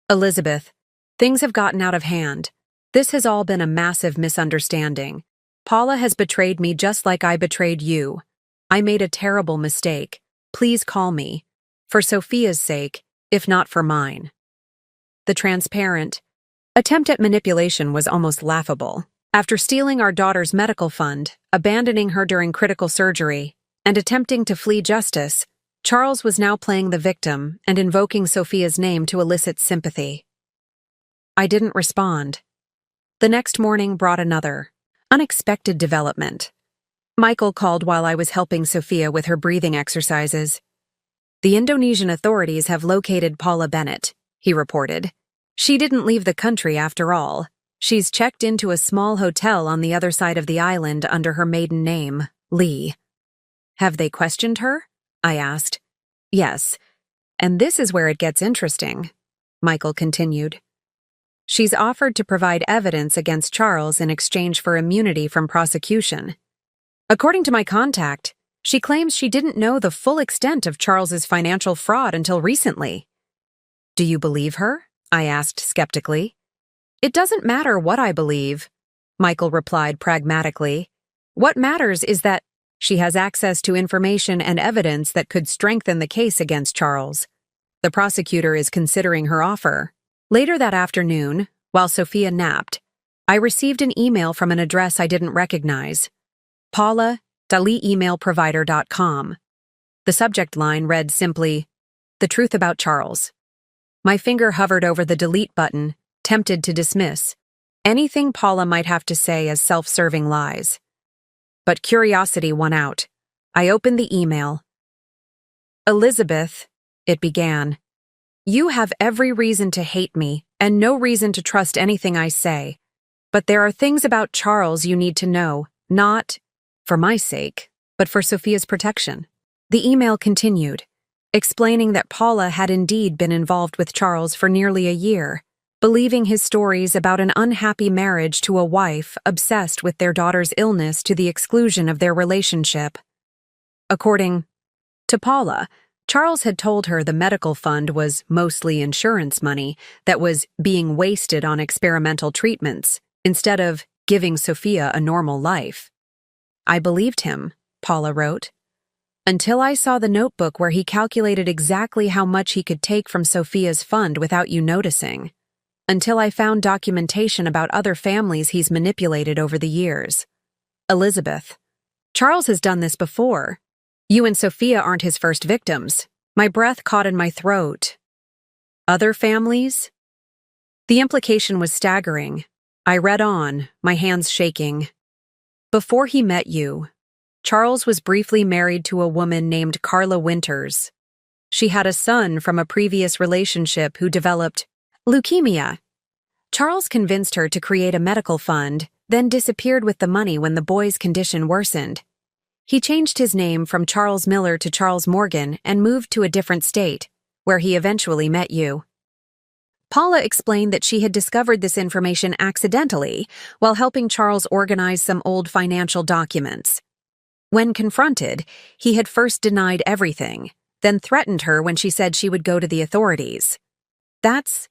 [SPEAKER 1] "Elizabeth, things have gotten out of hand. This has all been a massive misunderstanding. Paula has betrayed me just like I betrayed you. I made a terrible mistake. Please call me. For Sophia's sake, if not for mine." The transparent attempt at manipulation was almost laughable. After stealing our daughter's medical fund, abandoning her during critical surgery, and attempting to flee justice, Charles was now playing the victim and invoking Sophia's name to elicit sympathy. I didn't respond. The next morning brought another, unexpected development. Michael called while I was helping Sophia with her breathing exercises. The Indonesian authorities have located Paula Bennett, he reported. She didn't leave the country after all. She's checked into a small hotel on the other side of the island under her maiden name, Lee. Have they questioned her? I asked. Yes. And this is where it gets interesting, Michael continued. She's offered to provide evidence against Charles in exchange for immunity from prosecution. According to my contact, she claims she didn't know the full extent of Charles's financial fraud until recently. Do you believe her? I asked skeptically. It doesn't matter what I believe, Michael replied pragmatically. What matters is that she has access to information and evidence that could strengthen the case against Charles. The prosecutor is considering her offer. Later that afternoon, while Sophia napped, I received an email from an address I didn't recognize. Paula@emailprovider.com. The subject line read simply, "The truth about Charles." My finger hovered over the delete button, tempted to dismiss anything Paula might have to say as self-serving lies. But curiosity won out. I opened the email. "Elizabeth," it began, "you have every reason to hate me and no reason to trust anything I say. But there are things about Charles you need to know, not for my sake, but for Sophia's protection." The email continued, explaining that Paula had indeed been involved with Charles for nearly a year, believing his stories about an unhappy marriage to a wife obsessed with their daughter's illness to the exclusion of their relationship. According to Paula, Charles had told her the medical fund was mostly insurance money that was being wasted on experimental treatments, instead of giving Sophia a normal life. I believed him, Paula wrote, until I saw the notebook where he calculated exactly how much he could take from Sophia's fund without you noticing. Until I found documentation about other families he's manipulated over the years. Elizabeth, Charles has done this before. You and Sophia aren't his first victims. My breath caught in my throat. Other families? The implication was staggering. I read on, my hands shaking. Before he met you, Charles was briefly married to a woman named Carla Winters. She had a son from a previous relationship who developed leukemia. Charles convinced her to create a medical fund, then disappeared with the money when the boy's condition worsened. He changed his name from Charles Miller to Charles Morgan and moved to a different state, where he eventually met you. Paula explained that she had discovered this information accidentally while helping Charles organize some old financial documents. When confronted, he had first denied everything, then threatened her when she said she would go to the authorities. That's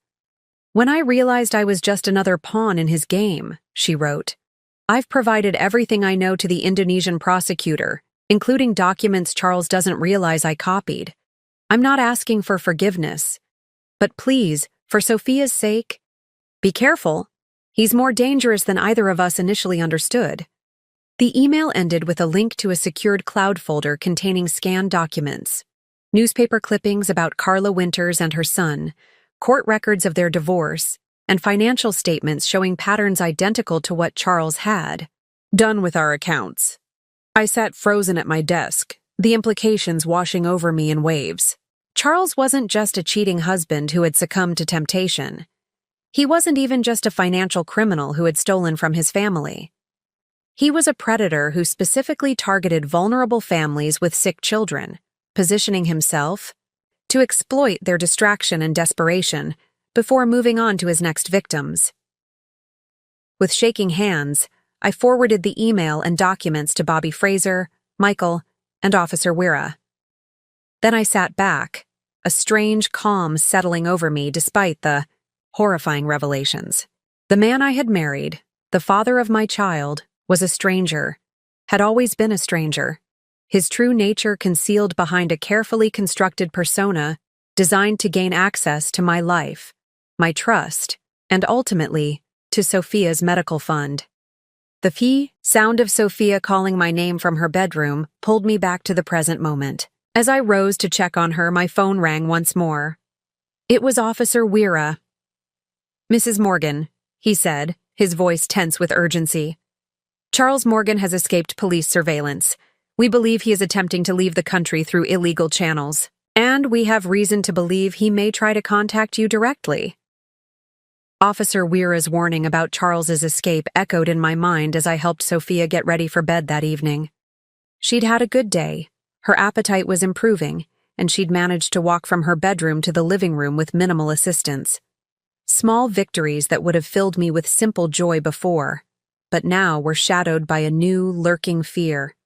[SPEAKER 1] when I realized I was just another pawn in his game, she wrote. I've provided everything I know to the Indonesian prosecutor, including documents Charles doesn't realize I copied. I'm not asking for forgiveness. But please, for Sophia's sake, be careful. He's more dangerous than either of us initially understood. The email ended with a link to a secured cloud folder containing scanned documents, newspaper clippings about Carla Winters and her son, court records of their divorce, and financial statements showing patterns identical to what Charles had. Done with our accounts. I sat frozen at my desk, the implications washing over me in waves. Charles wasn't just a cheating husband who had succumbed to temptation. He wasn't even just a financial criminal who had stolen from his family. He was a predator who specifically targeted vulnerable families with sick children, positioning himself to exploit their distraction and desperation before moving on to his next victims. With shaking hands, I forwarded the email and documents to Bobby Fraser, Michael, and Officer Wira. Then I sat back, a strange calm settling over me despite the horrifying revelations. The man I had married, the father of my child, was a stranger, had always been a stranger, his true nature concealed behind a carefully constructed persona designed to gain access to my life, my trust, and ultimately, to Sophia's medical fund. The sound of Sophia calling my name from her bedroom pulled me back to the present moment. As I rose to check on her, my phone rang once more. It was Officer Weira. "Mrs. Morgan," he said, his voice tense with urgency. "Charles Morgan has escaped police surveillance. We believe he is attempting to leave the country through illegal channels, and we have reason to believe he may try to contact you directly." Officer Weira's warning about Charles's escape echoed in my mind as I helped Sophia get ready for bed that evening. She'd had a good day. Her appetite was improving, and she'd managed to walk from her bedroom to the living room with minimal assistance. Small victories that would have filled me with simple joy before, but now were shadowed by a new, lurking fear.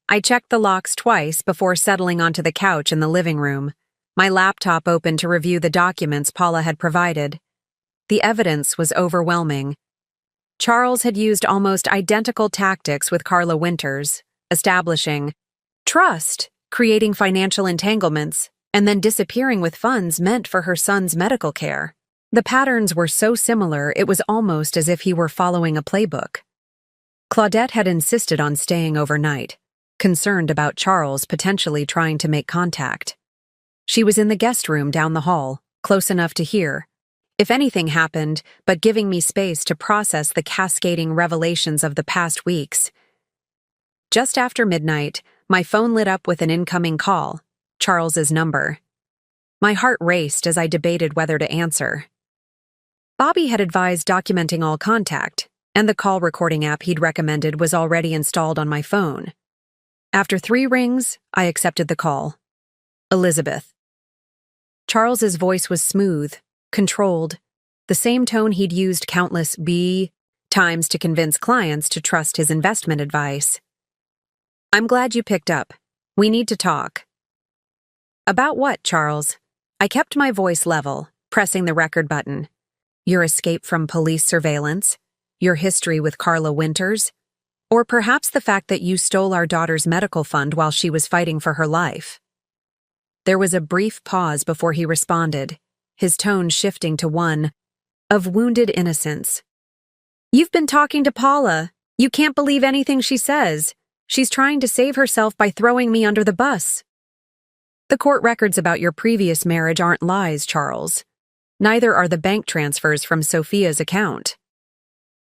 [SPEAKER 1] I checked the locks twice before settling onto the couch in the living room, my laptop open to review the documents Paula had provided. The evidence was overwhelming. Charles had used almost identical tactics with Carla Winters, establishing trust, creating financial entanglements, and then disappearing with funds meant for her son's medical care. The patterns were so similar it was almost as if he were following a playbook. Claudette had insisted on staying overnight, concerned about Charles potentially trying to make contact. She was in the guest room down the hall, close enough to hear, if anything happened, but giving me space to process the cascading revelations of the past weeks. Just after midnight, my phone lit up with an incoming call, Charles's number. My heart raced as I debated whether to answer. Bobby had advised documenting all contact, and the call recording app he'd recommended was already installed on my phone. After 3 rings, I accepted the call. Elizabeth. Charles's voice was smooth, controlled, the same tone he'd used countless times to convince clients to trust his investment advice. "I'm glad you picked up. We need to talk." "About what, Charles?" I kept my voice level, pressing the record button. "Your escape from police surveillance? Your history with Carla Winters? Or perhaps the fact that you stole our daughter's medical fund while she was fighting for her life?" There was a brief pause before he responded, his tone shifting to one of wounded innocence. "You've been talking to Paula. You can't believe anything she says. She's trying to save herself by throwing me under the bus." "The court records about your previous marriage aren't lies, Charles. Neither are the bank transfers from Sophia's account."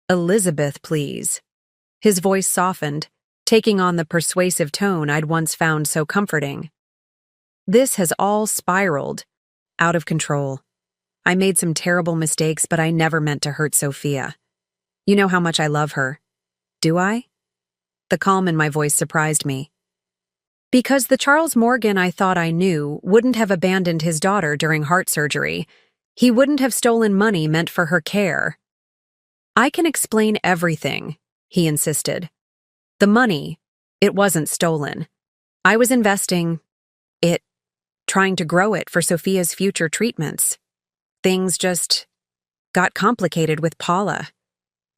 [SPEAKER 1] "Elizabeth, please." His voice softened, taking on the persuasive tone I'd once found so comforting. "This has all spiraled, out of control. I made some terrible mistakes, but I never meant to hurt Sophia. You know how much I love her. Do I?" The calm in my voice surprised me. Because the Charles Morgan I thought I knew wouldn't have abandoned his daughter during heart surgery. He wouldn't have stolen money meant for her care. "I can explain everything," he insisted. "The money, it wasn't stolen. I was investing it, trying to grow it for Sophia's future treatments. Things just got complicated with Paula.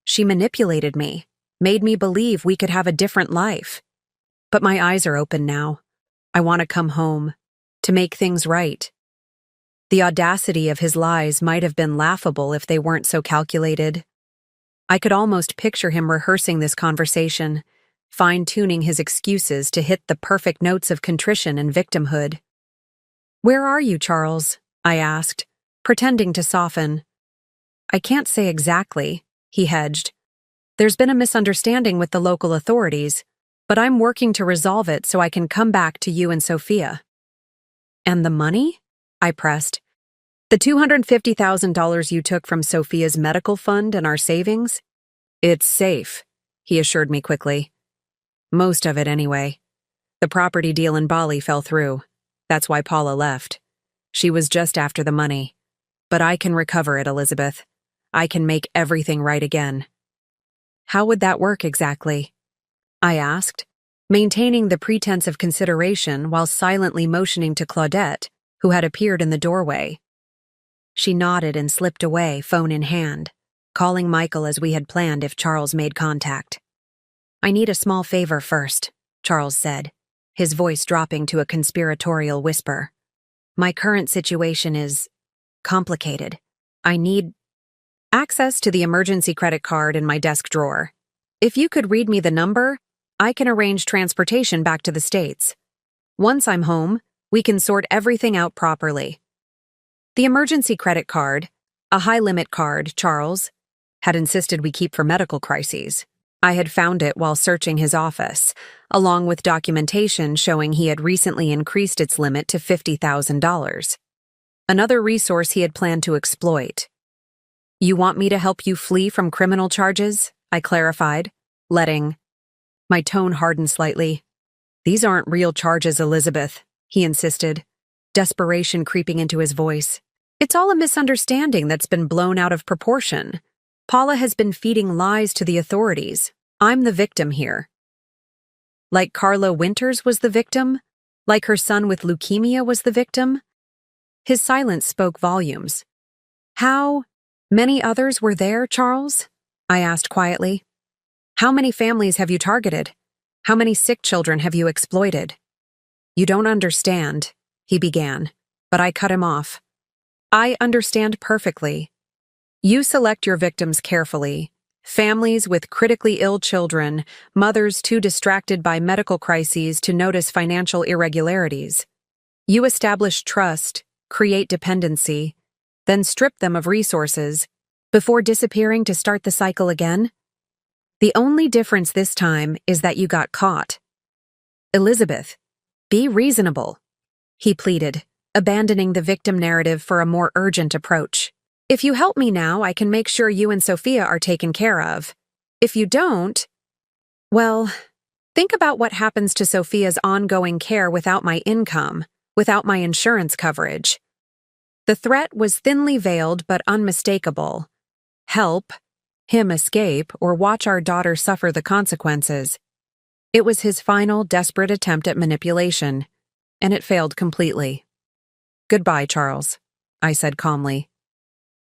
[SPEAKER 1] She manipulated me, made me believe we could have a different life. But my eyes are open now. I want to come home, to make things right." The audacity of his lies might have been laughable if they weren't so calculated. I could almost picture him rehearsing this conversation, fine-tuning his excuses to hit the perfect notes of contrition and victimhood. "Where are you, Charles?" I asked, pretending to soften. "I can't say exactly," he hedged. "There's been a misunderstanding with the local authorities, but I'm working to resolve it so I can come back to you and Sophia." "And the money?" I pressed. "The $250,000 you took from Sophia's medical fund and our savings? It's safe," he assured me quickly. "Most of it, anyway. The property deal in Bali fell through. That's why Paula left. She was just after the money. But I can recover it, Elizabeth. I can make everything right again." "How would that work exactly?" I asked, maintaining the pretense of consideration while silently motioning to Claudette, who had appeared in the doorway. She nodded and slipped away, phone in hand, calling Michael as we had planned if Charles made contact. "I need a small favor first," Charles said, his voice dropping to a conspiratorial whisper. "My current situation is complicated. I need access to the emergency credit card in my desk drawer. If you could read me the number, I can arrange transportation back to the States." Once I'm home, we can sort everything out properly. The emergency credit card, a high-limit card, Charles had insisted we keep for medical crises. I had found it while searching his office, along with documentation showing he had recently increased its limit to $50,000. Another resource he had planned to exploit. You want me to help you flee from criminal charges? I clarified, letting my tone harden slightly. These aren't real charges, Elizabeth, he insisted, desperation creeping into his voice. It's all a misunderstanding that's been blown out of proportion. Paula has been feeding lies to the authorities. I'm the victim here. Like Carla Winters was the victim? Like her son with leukemia was the victim? His silence spoke volumes. How many others were there, Charles? I asked quietly. How many families have you targeted? How many sick children have you exploited? You don't understand, he began, but I cut him off. I understand perfectly. You select your victims carefully. Families with critically ill children, mothers too distracted by medical crises to notice financial irregularities. You establish trust, create dependency, then strip them of resources, before disappearing to start the cycle again? The only difference this time is that you got caught. Elizabeth, be reasonable, he pleaded, abandoning the victim narrative for a more urgent approach. If you help me now, I can make sure you and Sophia are taken care of. If you don't, well, think about what happens to Sophia's ongoing care without my income, without my insurance coverage. The threat was thinly veiled but unmistakable. Help, him escape, or watch our daughter suffer the consequences. It was his final, desperate attempt at manipulation, and it failed completely. Goodbye, Charles, I said calmly.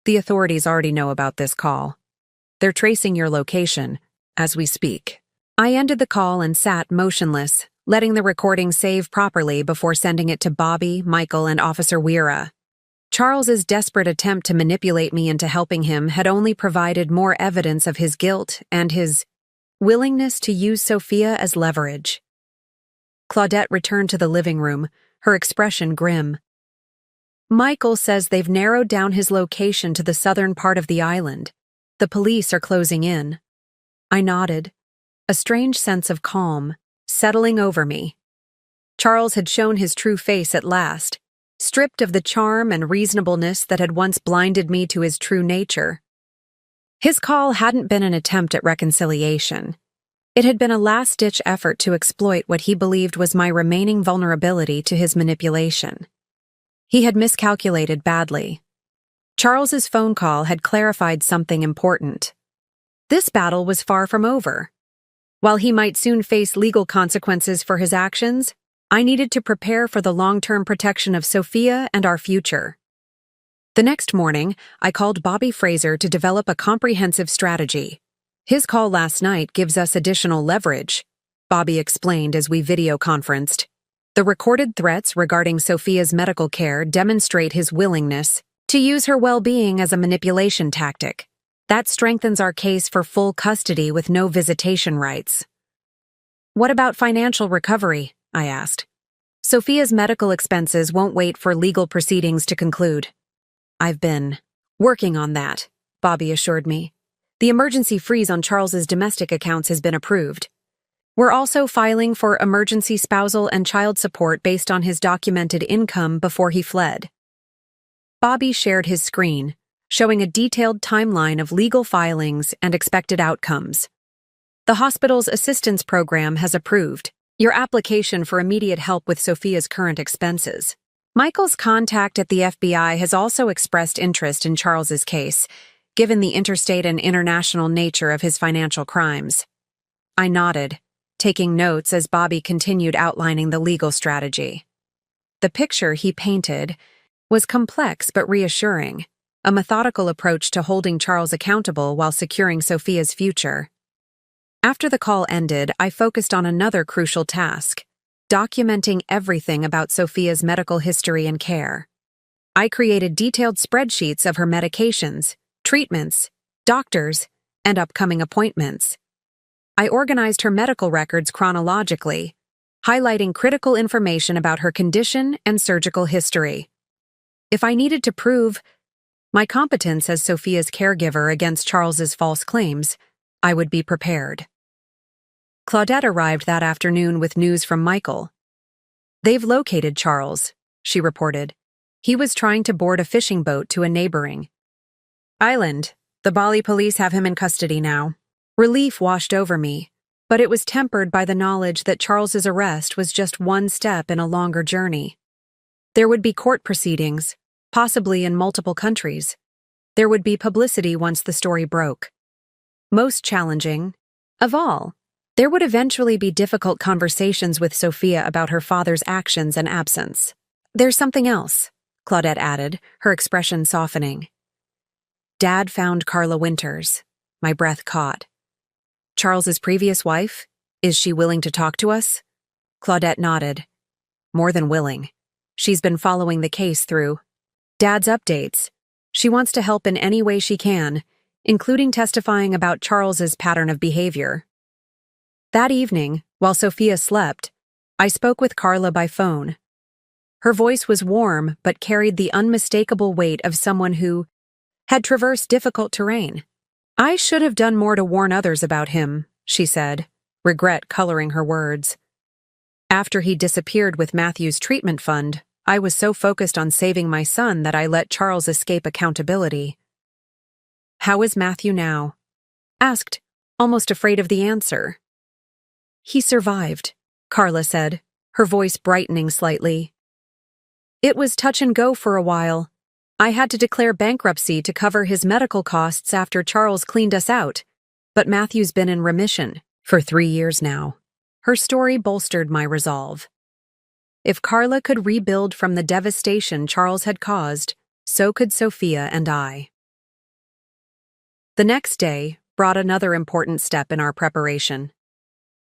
[SPEAKER 1] The authorities already know about this call. They're tracing your location as we speak. I ended the call and sat motionless, letting the recording save properly before sending it to Bobby, Michael, and Officer Weira. Charles's desperate attempt to manipulate me into helping him had only provided more evidence of his guilt and his willingness to use Sophia as leverage. Claudette returned to the living room, her expression grim. Michael says they've narrowed down his location to the southern part of the island. The police are closing in. I nodded, a strange sense of calm settling over me. Charles had shown his true face at last, stripped of the charm and reasonableness that had once blinded me to his true nature. His call hadn't been an attempt at reconciliation. It had been a last-ditch effort to exploit what he believed was my remaining vulnerability to his manipulation. He had miscalculated badly. Charles's phone call had clarified something important. This battle was far from over. While he might soon face legal consequences for his actions, I needed to prepare for the long-term protection of Sophia and our future. The next morning, I called Bobby Fraser to develop a comprehensive strategy. His call last night gives us additional leverage, Bobby explained as we video-conferenced. The recorded threats regarding Sophia's medical care demonstrate his willingness to use her well-being as a manipulation tactic. That strengthens our case for full custody with no visitation rights. What about financial recovery? I asked. Sophia's medical expenses won't wait for legal proceedings to conclude. I've been working on that, Bobby assured me. The emergency freeze on Charles's domestic accounts has been approved. We're also filing for emergency spousal and child support based on his documented income before he fled. Bobby shared his screen, showing a detailed timeline of legal filings and expected outcomes. The hospital's assistance program has approved your application for immediate help with Sophia's current expenses. Michael's contact at the FBI has also expressed interest in Charles's case, given the interstate and international nature of his financial crimes. I nodded, taking notes as Bobby continued outlining the legal strategy. The picture he painted was complex but reassuring, a methodical approach to holding Charles accountable while securing Sophia's future. After the call ended, I focused on another crucial task, documenting everything about Sophia's medical history and care. I created detailed spreadsheets of her medications, treatments, doctors, and upcoming appointments. I organized her medical records chronologically, highlighting critical information about her condition and surgical history. If I needed to prove my competence as Sophia's caregiver against Charles's false claims, I would be prepared. Claudette arrived that afternoon with news from Michael. "They've located Charles," she reported. "He was trying to board a fishing boat to a neighboring island. The Bali police have him in custody now." Relief washed over me, but it was tempered by the knowledge that Charles's arrest was just one step in a longer journey. There would be court proceedings, possibly in multiple countries. There would be publicity once the story broke. Most challenging of all, there would eventually be difficult conversations with Sophia about her father's actions and absence. "There's something else," Claudette added, her expression softening. "Dad found Carla Winters." My breath caught. "Charles's previous wife? Is she willing to talk to us?" Claudette nodded. "More than willing. She's been following the case through Dad's updates. She wants to help in any way she can, including testifying about Charles's pattern of behavior." That evening, while Sophia slept, I spoke with Carla by phone. Her voice was warm but carried the unmistakable weight of someone who had traversed difficult terrain. "I should have done more to warn others about him," she said, regret coloring her words. "After he disappeared with Matthew's treatment fund, I was so focused on saving my son that I let Charles escape accountability." "How is Matthew now?" asked, almost afraid of the answer. "He survived," Carla said, her voice brightening slightly. "It was touch and go for a while. I had to declare bankruptcy to cover his medical costs after Charles cleaned us out, but Matthew's been in remission for 3 years now." Her story bolstered my resolve. If Carla could rebuild from the devastation Charles had caused, so could Sophia and I. The next day brought another important step in our preparation.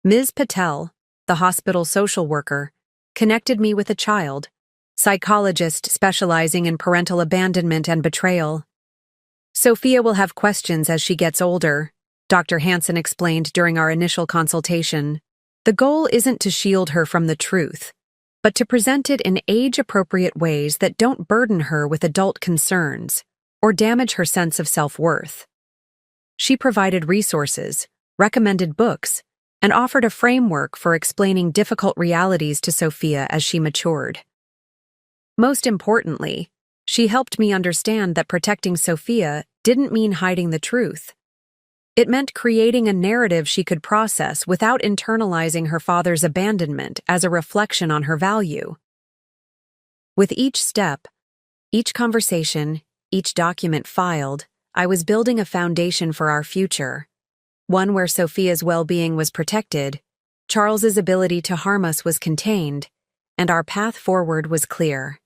[SPEAKER 1] Ms. Patel, the hospital social worker, connected me with a child psychologist specializing in parental abandonment and betrayal. "Sophia will have questions as she gets older," Dr. Hansen explained during our initial consultation. "The goal isn't to shield her from the truth, but to present it in age-appropriate ways that don't burden her with adult concerns or damage her sense of self-worth." She provided resources, recommended books, and offered a framework for explaining difficult realities to Sophia as she matured. Most importantly, she helped me understand that protecting Sophia didn't mean hiding the truth. It meant creating a narrative she could process without internalizing her father's abandonment as a reflection on her value. With each step, each conversation, each document filed, I was building a foundation for our future. One where Sophia's well-being was protected, Charles's ability to harm us was contained, and our path forward was clear.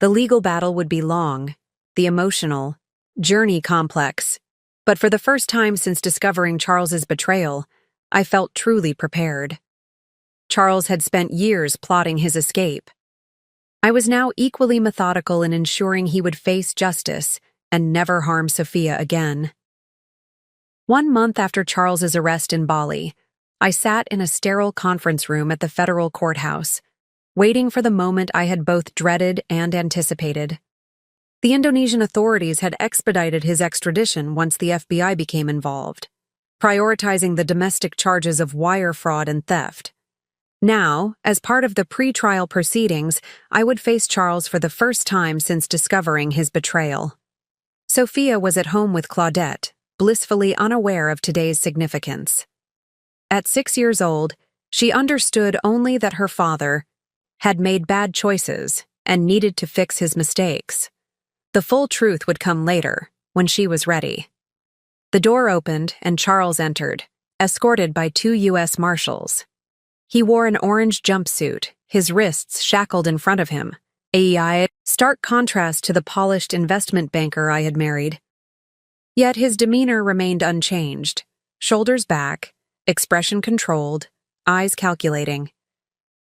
[SPEAKER 1] The legal battle would be long, the emotional journey complex, but for the first time since discovering Charles's betrayal, I felt truly prepared. Charles had spent years plotting his escape. I was now equally methodical in ensuring he would face justice and never harm Sophia again. 1 month after Charles's arrest in Bali, I sat in a sterile conference room at the federal courthouse, waiting for the moment I had both dreaded and anticipated. The Indonesian authorities had expedited his extradition once the FBI became involved, prioritizing the domestic charges of wire fraud and theft. Now, as part of the pre-trial proceedings, I would face Charles for the first time since discovering his betrayal. Sophia was at home with Claudette, blissfully unaware of today's significance. At 6 years old, she understood only that her father had made bad choices and needed to fix his mistakes. The full truth would come later, when she was ready. The door opened and Charles entered, escorted by 2 U.S. Marshals. He wore an orange jumpsuit, his wrists shackled in front of him, a stark contrast to the polished investment banker I had married. Yet his demeanor remained unchanged, shoulders back, expression controlled, eyes calculating.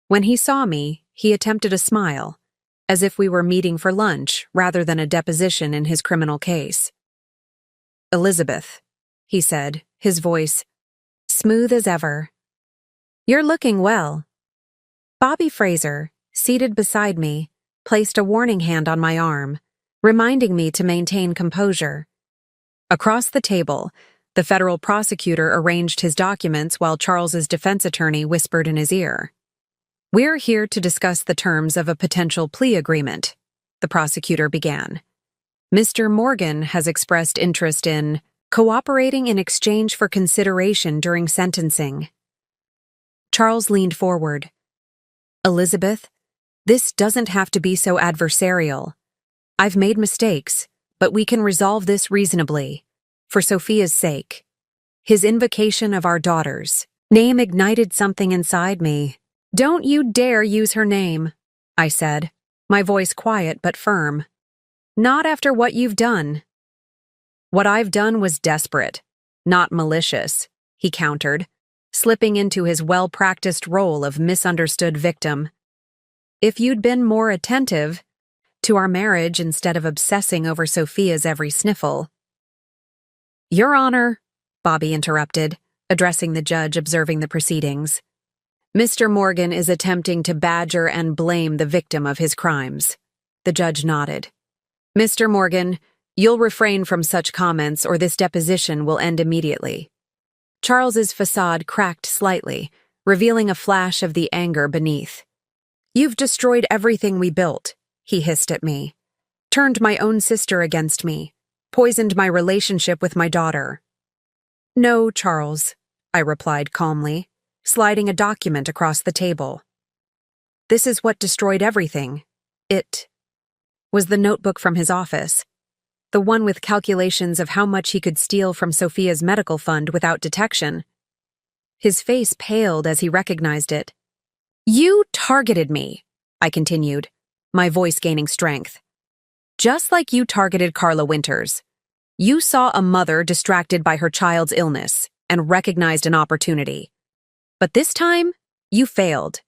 [SPEAKER 1] When he saw me, he attempted a smile, as if we were meeting for lunch rather than a deposition in his criminal case. "Elizabeth," he said, his voice smooth as ever. "You're looking well." Bobby Fraser, seated beside me, placed a warning hand on my arm, reminding me to maintain composure. Across the table, the federal prosecutor arranged his documents while Charles's defense attorney whispered in his ear. "We're here to discuss the terms of a potential plea agreement," the prosecutor began. "Mr. Morgan has expressed interest in cooperating in exchange for consideration during sentencing." Charles leaned forward. "Elizabeth, this doesn't have to be so adversarial. I've made mistakes, but we can resolve this reasonably, for Sophia's sake." His invocation of our daughter's name ignited something inside me. "Don't you dare use her name," I said, my voice quiet but firm. "Not after what you've done." "What I've done was desperate, not malicious," he countered, slipping into his well-practiced role of misunderstood victim. "If you'd been more attentive to our marriage instead of obsessing over Sophia's every sniffle—" "Your Honor," Bobby interrupted, addressing the judge observing the proceedings, "Mr. Morgan is attempting to badger and blame the victim of his crimes." The judge nodded. "Mr. Morgan, you'll refrain from such comments or this deposition will end immediately." Charles's facade cracked slightly, revealing a flash of the anger beneath. "You've destroyed everything we built," he hissed at me. "Turned my own sister against me. Poisoned my relationship with my daughter." "No, Charles," I replied calmly, sliding a document across the table. "This is what destroyed everything. It was the notebook from his office. The one with calculations of how much he could steal from Sophia's medical fund without detection." His face paled as he recognized it. "You targeted me," I continued, my voice gaining strength. "Just like you targeted Carla Winters. You saw a mother distracted by her child's illness and recognized an opportunity. But this time, you failed.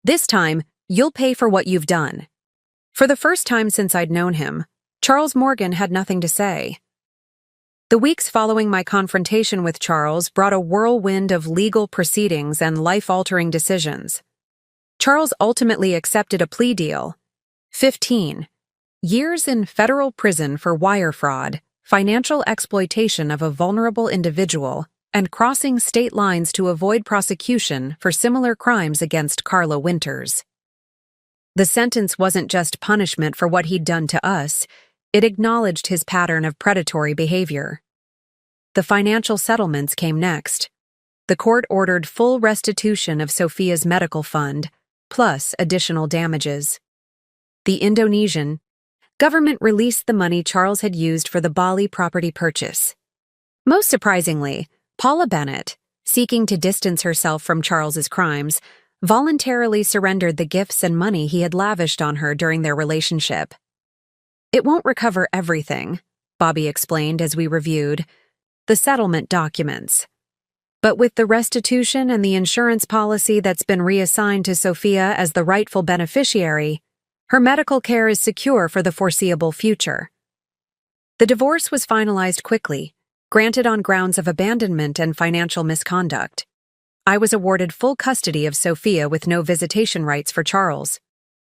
[SPEAKER 1] This time, you'll pay for what you've done." For the first time since I'd known him, Charles Morgan had nothing to say. The weeks following my confrontation with Charles brought a whirlwind of legal proceedings and life-altering decisions. Charles ultimately accepted a plea deal. 15 years in federal prison for wire fraud, financial exploitation of a vulnerable individual, and crossing state lines to avoid prosecution for similar crimes against Carla Winters. The sentence wasn't just punishment for what he'd done to us, it acknowledged his pattern of predatory behavior. The financial settlements came next. The court ordered full restitution of Sophia's medical fund, plus additional damages. The Indonesian government released the money Charles had used for the Bali property purchase. Most surprisingly, Paula Bennett, seeking to distance herself from Charles's crimes, voluntarily surrendered the gifts and money he had lavished on her during their relationship. "It won't recover everything," Bobby explained as we reviewed the settlement documents. "But with the restitution and the insurance policy that's been reassigned to Sophia as the rightful beneficiary, her medical care is secure for the foreseeable future." The divorce was finalized quickly, granted on grounds of abandonment and financial misconduct. I was awarded full custody of Sophia with no visitation rights for Charles,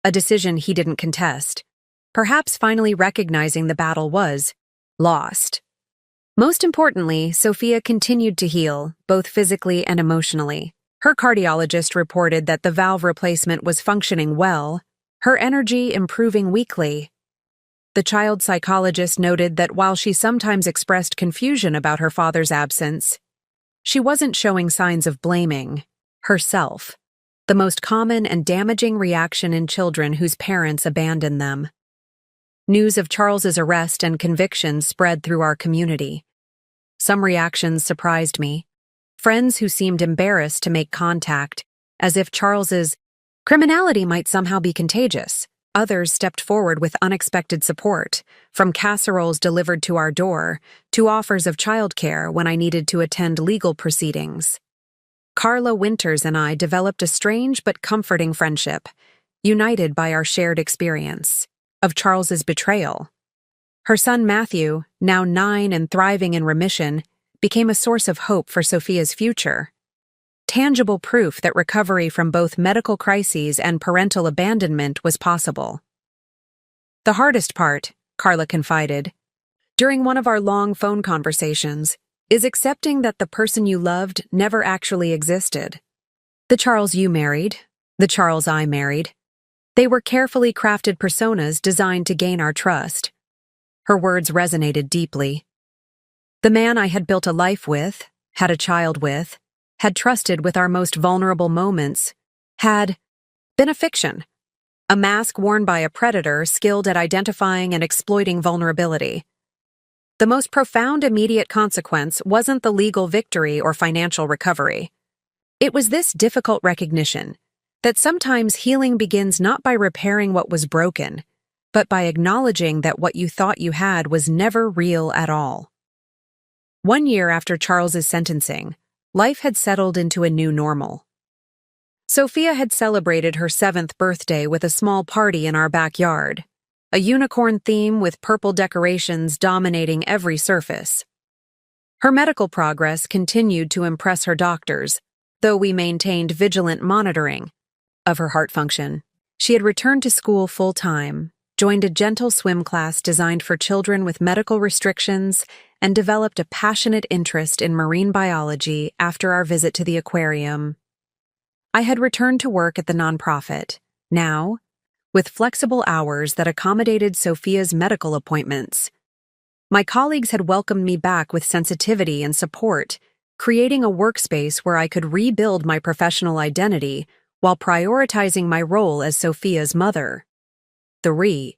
[SPEAKER 1] a decision he didn't contest, perhaps finally recognizing the battle was lost. Most importantly, Sophia continued to heal, both physically and emotionally. Her cardiologist reported that the valve replacement was functioning well, her energy improving weekly. The child psychologist noted that while she sometimes expressed confusion about her father's absence, she wasn't showing signs of blaming herself, the most common and damaging reaction in children whose parents abandon them. News of Charles's arrest and conviction spread through our community. Some reactions surprised me. Friends who seemed embarrassed to make contact, as if Charles's criminality might somehow be contagious. Others stepped forward with unexpected support, from casseroles delivered to our door to offers of childcare when I needed to attend legal proceedings. Carla Winters and I developed a strange but comforting friendship, united by our shared experience of Charles's betrayal. Her son Matthew, now 9 and thriving in remission, became a source of hope for Sophia's future. tangible proof that recovery from both medical crises and parental abandonment was possible. The hardest part, Carla confided, during one of our long phone conversations, is accepting that the person you loved never actually existed. The Charles you married, the Charles I married. They were carefully crafted personas designed to gain our trust. Her words resonated deeply. The man I had built a life with, had a child with, had trusted with our most vulnerable moments, had been a fiction, a mask worn by a predator skilled at identifying and exploiting vulnerability. The most profound immediate consequence wasn't the legal victory or financial recovery. It was this difficult recognition that sometimes healing begins not by repairing what was broken, but by acknowledging that what you thought you had was never real at all. 1 year after Charles's sentencing, life had settled into a new normal. Sophia had celebrated her 7th birthday with a small party in our backyard, a unicorn theme with purple decorations dominating every surface. Her medical progress continued to impress her doctors, though we maintained vigilant monitoring of her heart function. She had returned to school full-time, joined a gentle swim class designed for children with medical restrictions, and developed a passionate interest in marine biology after our visit to the aquarium. I had returned to work at the nonprofit, now, with flexible hours that accommodated Sophia's medical appointments. My colleagues had welcomed me back with sensitivity and support, creating a workspace where I could rebuild my professional identity while prioritizing my role as Sophia's mother. The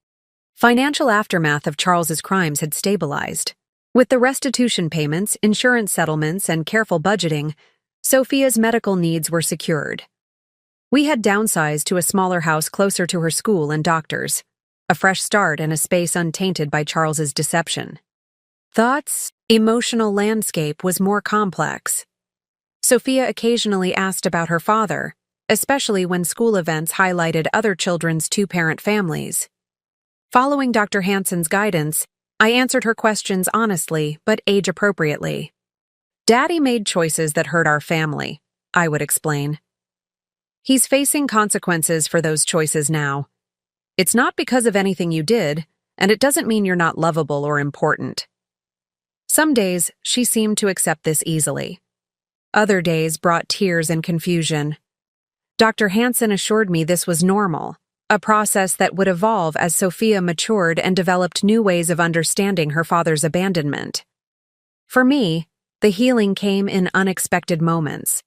[SPEAKER 1] financial aftermath of Charles's crimes had stabilized. With the restitution payments, insurance settlements, and careful budgeting, Sophia's medical needs were secured. We had downsized to a smaller house closer to her school and doctors, a fresh start and a space untainted by Charles's deception. Thought's emotional landscape was more complex. Sophia occasionally asked about her father, especially when school events highlighted other children's 2-parent families. Following Dr. Hansen's guidance, I answered her questions honestly but age-appropriately. Daddy made choices that hurt our family, I would explain. He's facing consequences for those choices now. It's not because of anything you did, and it doesn't mean you're not lovable or important. Some days, she seemed to accept this easily. Other days brought tears and confusion. Dr. Hansen assured me this was normal, a process that would evolve as Sophia matured and developed new ways of understanding her father's abandonment. For me, the healing came in unexpected moments.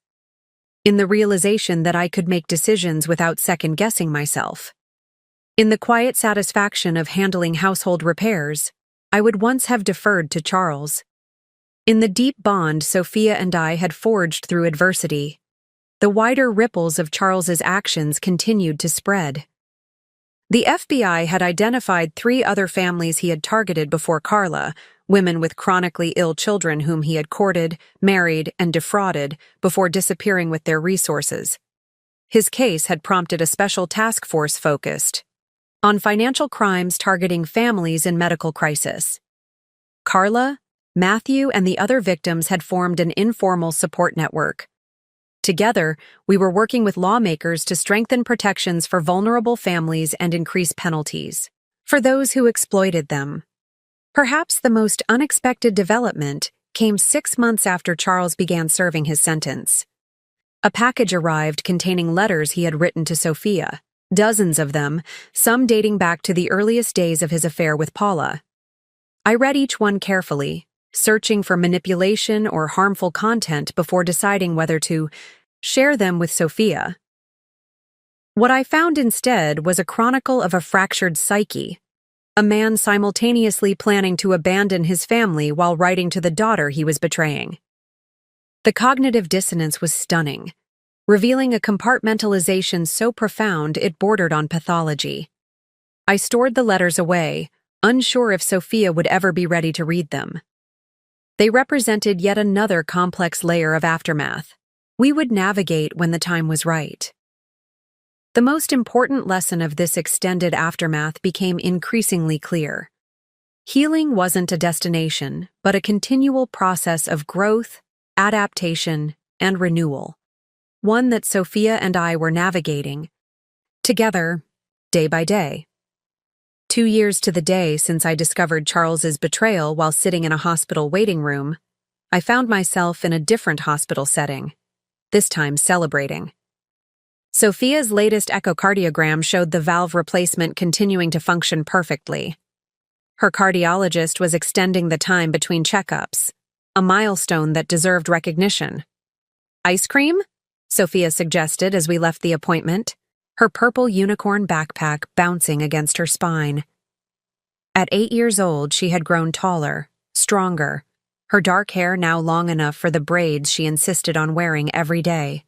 [SPEAKER 1] In the realization that I could make decisions without second-guessing myself. In the quiet satisfaction of handling household repairs, I would once have deferred to Charles. In the deep bond Sophia and I had forged through adversity, the wider ripples of Charles's actions continued to spread. The FBI had identified 3 other families he had targeted before Carla, women with chronically ill children whom he had courted, married, and defrauded before disappearing with their resources. His case had prompted a special task force focused on financial crimes targeting families in medical crisis. Carla, Matthew, and the other victims had formed an informal support network. Together, we were working with lawmakers to strengthen protections for vulnerable families and increase penalties for those who exploited them. Perhaps the most unexpected development came 6 months after Charles began serving his sentence. A package arrived containing letters he had written to Sophia, dozens of them, some dating back to the earliest days of his affair with Paula. I read each one carefully, searching for manipulation or harmful content before deciding whether to share them with Sophia. What I found instead was a chronicle of a fractured psyche, a man simultaneously planning to abandon his family while writing to the daughter he was betraying. The cognitive dissonance was stunning, revealing a compartmentalization so profound it bordered on pathology. I stored the letters away, unsure if Sophia would ever be ready to read them. They represented yet another complex layer of aftermath we would navigate when the time was right. The most important lesson of this extended aftermath became increasingly clear. Healing wasn't a destination, but a continual process of growth, adaptation, and renewal. one that Sophia and I were navigating, together, day by day. 2 years to the day since I discovered Charles's betrayal while sitting in a hospital waiting room, I found myself in a different hospital setting, this time celebrating. Sophia's latest echocardiogram showed the valve replacement continuing to function perfectly. Her cardiologist was extending the time between checkups, a milestone that deserved recognition. "Ice cream?" Sophia suggested as we left the appointment, her purple unicorn backpack bouncing against her spine. At 8 years old, she had grown taller, stronger, her dark hair now long enough for the braids she insisted on wearing every day.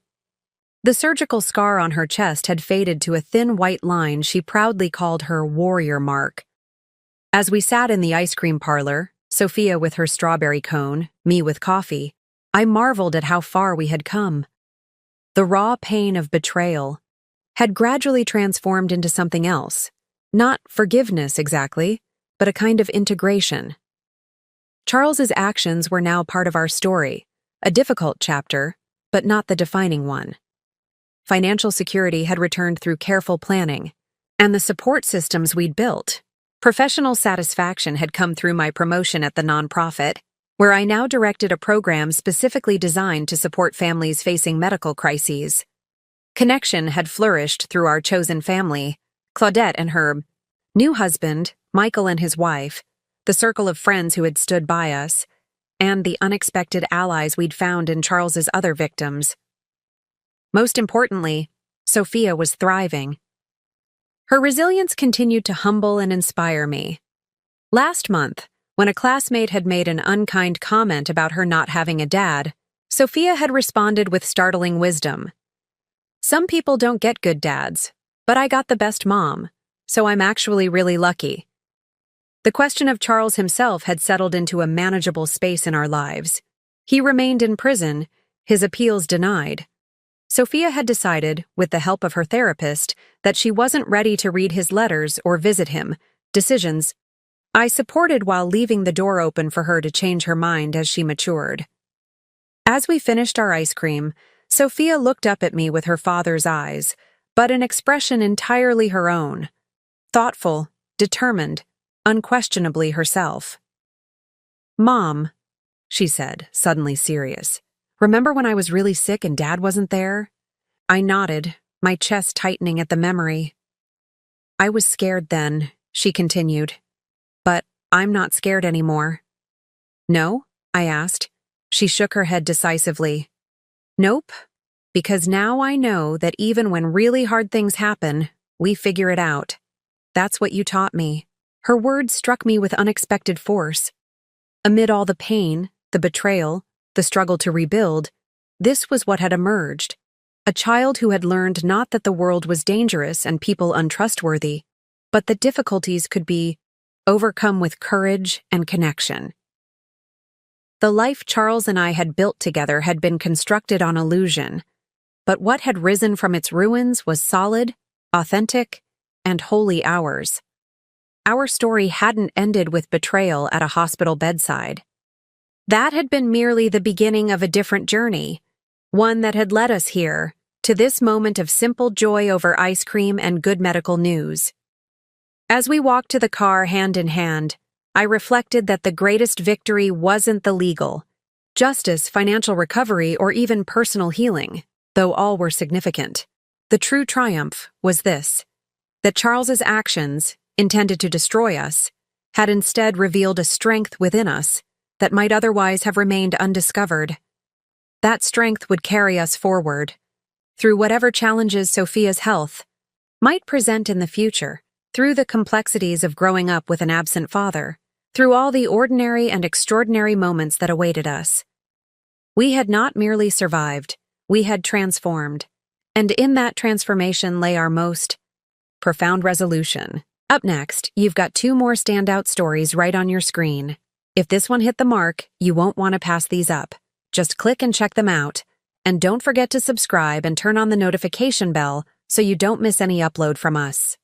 [SPEAKER 1] The surgical scar on her chest had faded to a thin white line she proudly called her warrior mark. As we sat in the ice cream parlor, Sophia with her strawberry cone, me with coffee, I marveled at how far we had come. The raw pain of betrayal had gradually transformed into something else. Not forgiveness exactly, but a kind of integration. Charles's actions were now part of our story, a difficult chapter, but not the defining one. Financial security had returned through careful planning, and the support systems we'd built. Professional satisfaction had come through my promotion at the nonprofit, where I now directed a program specifically designed to support families facing medical crises. Connection had flourished through our chosen family, Claudette and her new husband, Michael and his wife, the circle of friends who had stood by us, and the unexpected allies we'd found in Charles's other victims. Most importantly, Sophia was thriving. Her resilience continued to humble and inspire me. Last month, when a classmate had made an unkind comment about her not having a dad, Sophia had responded with startling wisdom. "Some people don't get good dads, but I got the best mom, so I'm actually really lucky." The question of Charles himself had settled into a manageable space in our lives. He remained in prison, his appeals denied. Sophia had decided, with the help of her therapist, that she wasn't ready to read his letters or visit him, decisions I supported while leaving the door open for her to change her mind as she matured. As we finished our ice cream, Sophia looked up at me with her father's eyes, but an expression entirely her own. Thoughtful, determined, unquestionably herself. "Mom," she said, suddenly serious, "remember when I was really sick and Dad wasn't there?" I nodded, my chest tightening at the memory. "I was scared then," she continued. "But I'm not scared anymore." "No?" I asked. She shook her head decisively. "Nope, because now I know that even when really hard things happen, we figure it out. That's what you taught me." Her words struck me with unexpected force. Amid all the pain, the betrayal, the struggle to rebuild, this was what had emerged. A child who had learned not that the world was dangerous and people untrustworthy, but that difficulties could be overcome with courage and connection. The life Charles and I had built together had been constructed on illusion, but what had risen from its ruins was solid, authentic, and wholly ours. Our story hadn't ended with betrayal at a hospital bedside. That had been merely the beginning of a different journey, one that had led us here, to this moment of simple joy over ice cream and good medical news. As we walked to the car hand in hand, I reflected that the greatest victory wasn't the legal, justice, financial recovery, or even personal healing, though all were significant. The true triumph was this, that Charles's actions, intended to destroy us, had instead revealed a strength within us that might otherwise have remained undiscovered. That strength would carry us forward, through whatever challenges Sophia's health might present in the future, through the complexities of growing up with an absent father, through all the ordinary and extraordinary moments that awaited us. We had not merely survived, we had transformed, and in that transformation lay our most profound resolution. Up next, you've got 2 more standout stories right on your screen. If this one hit the mark, you won't want to pass these up. Just click and check them out. And don't forget to subscribe and turn on the notification bell so you don't miss any upload from us.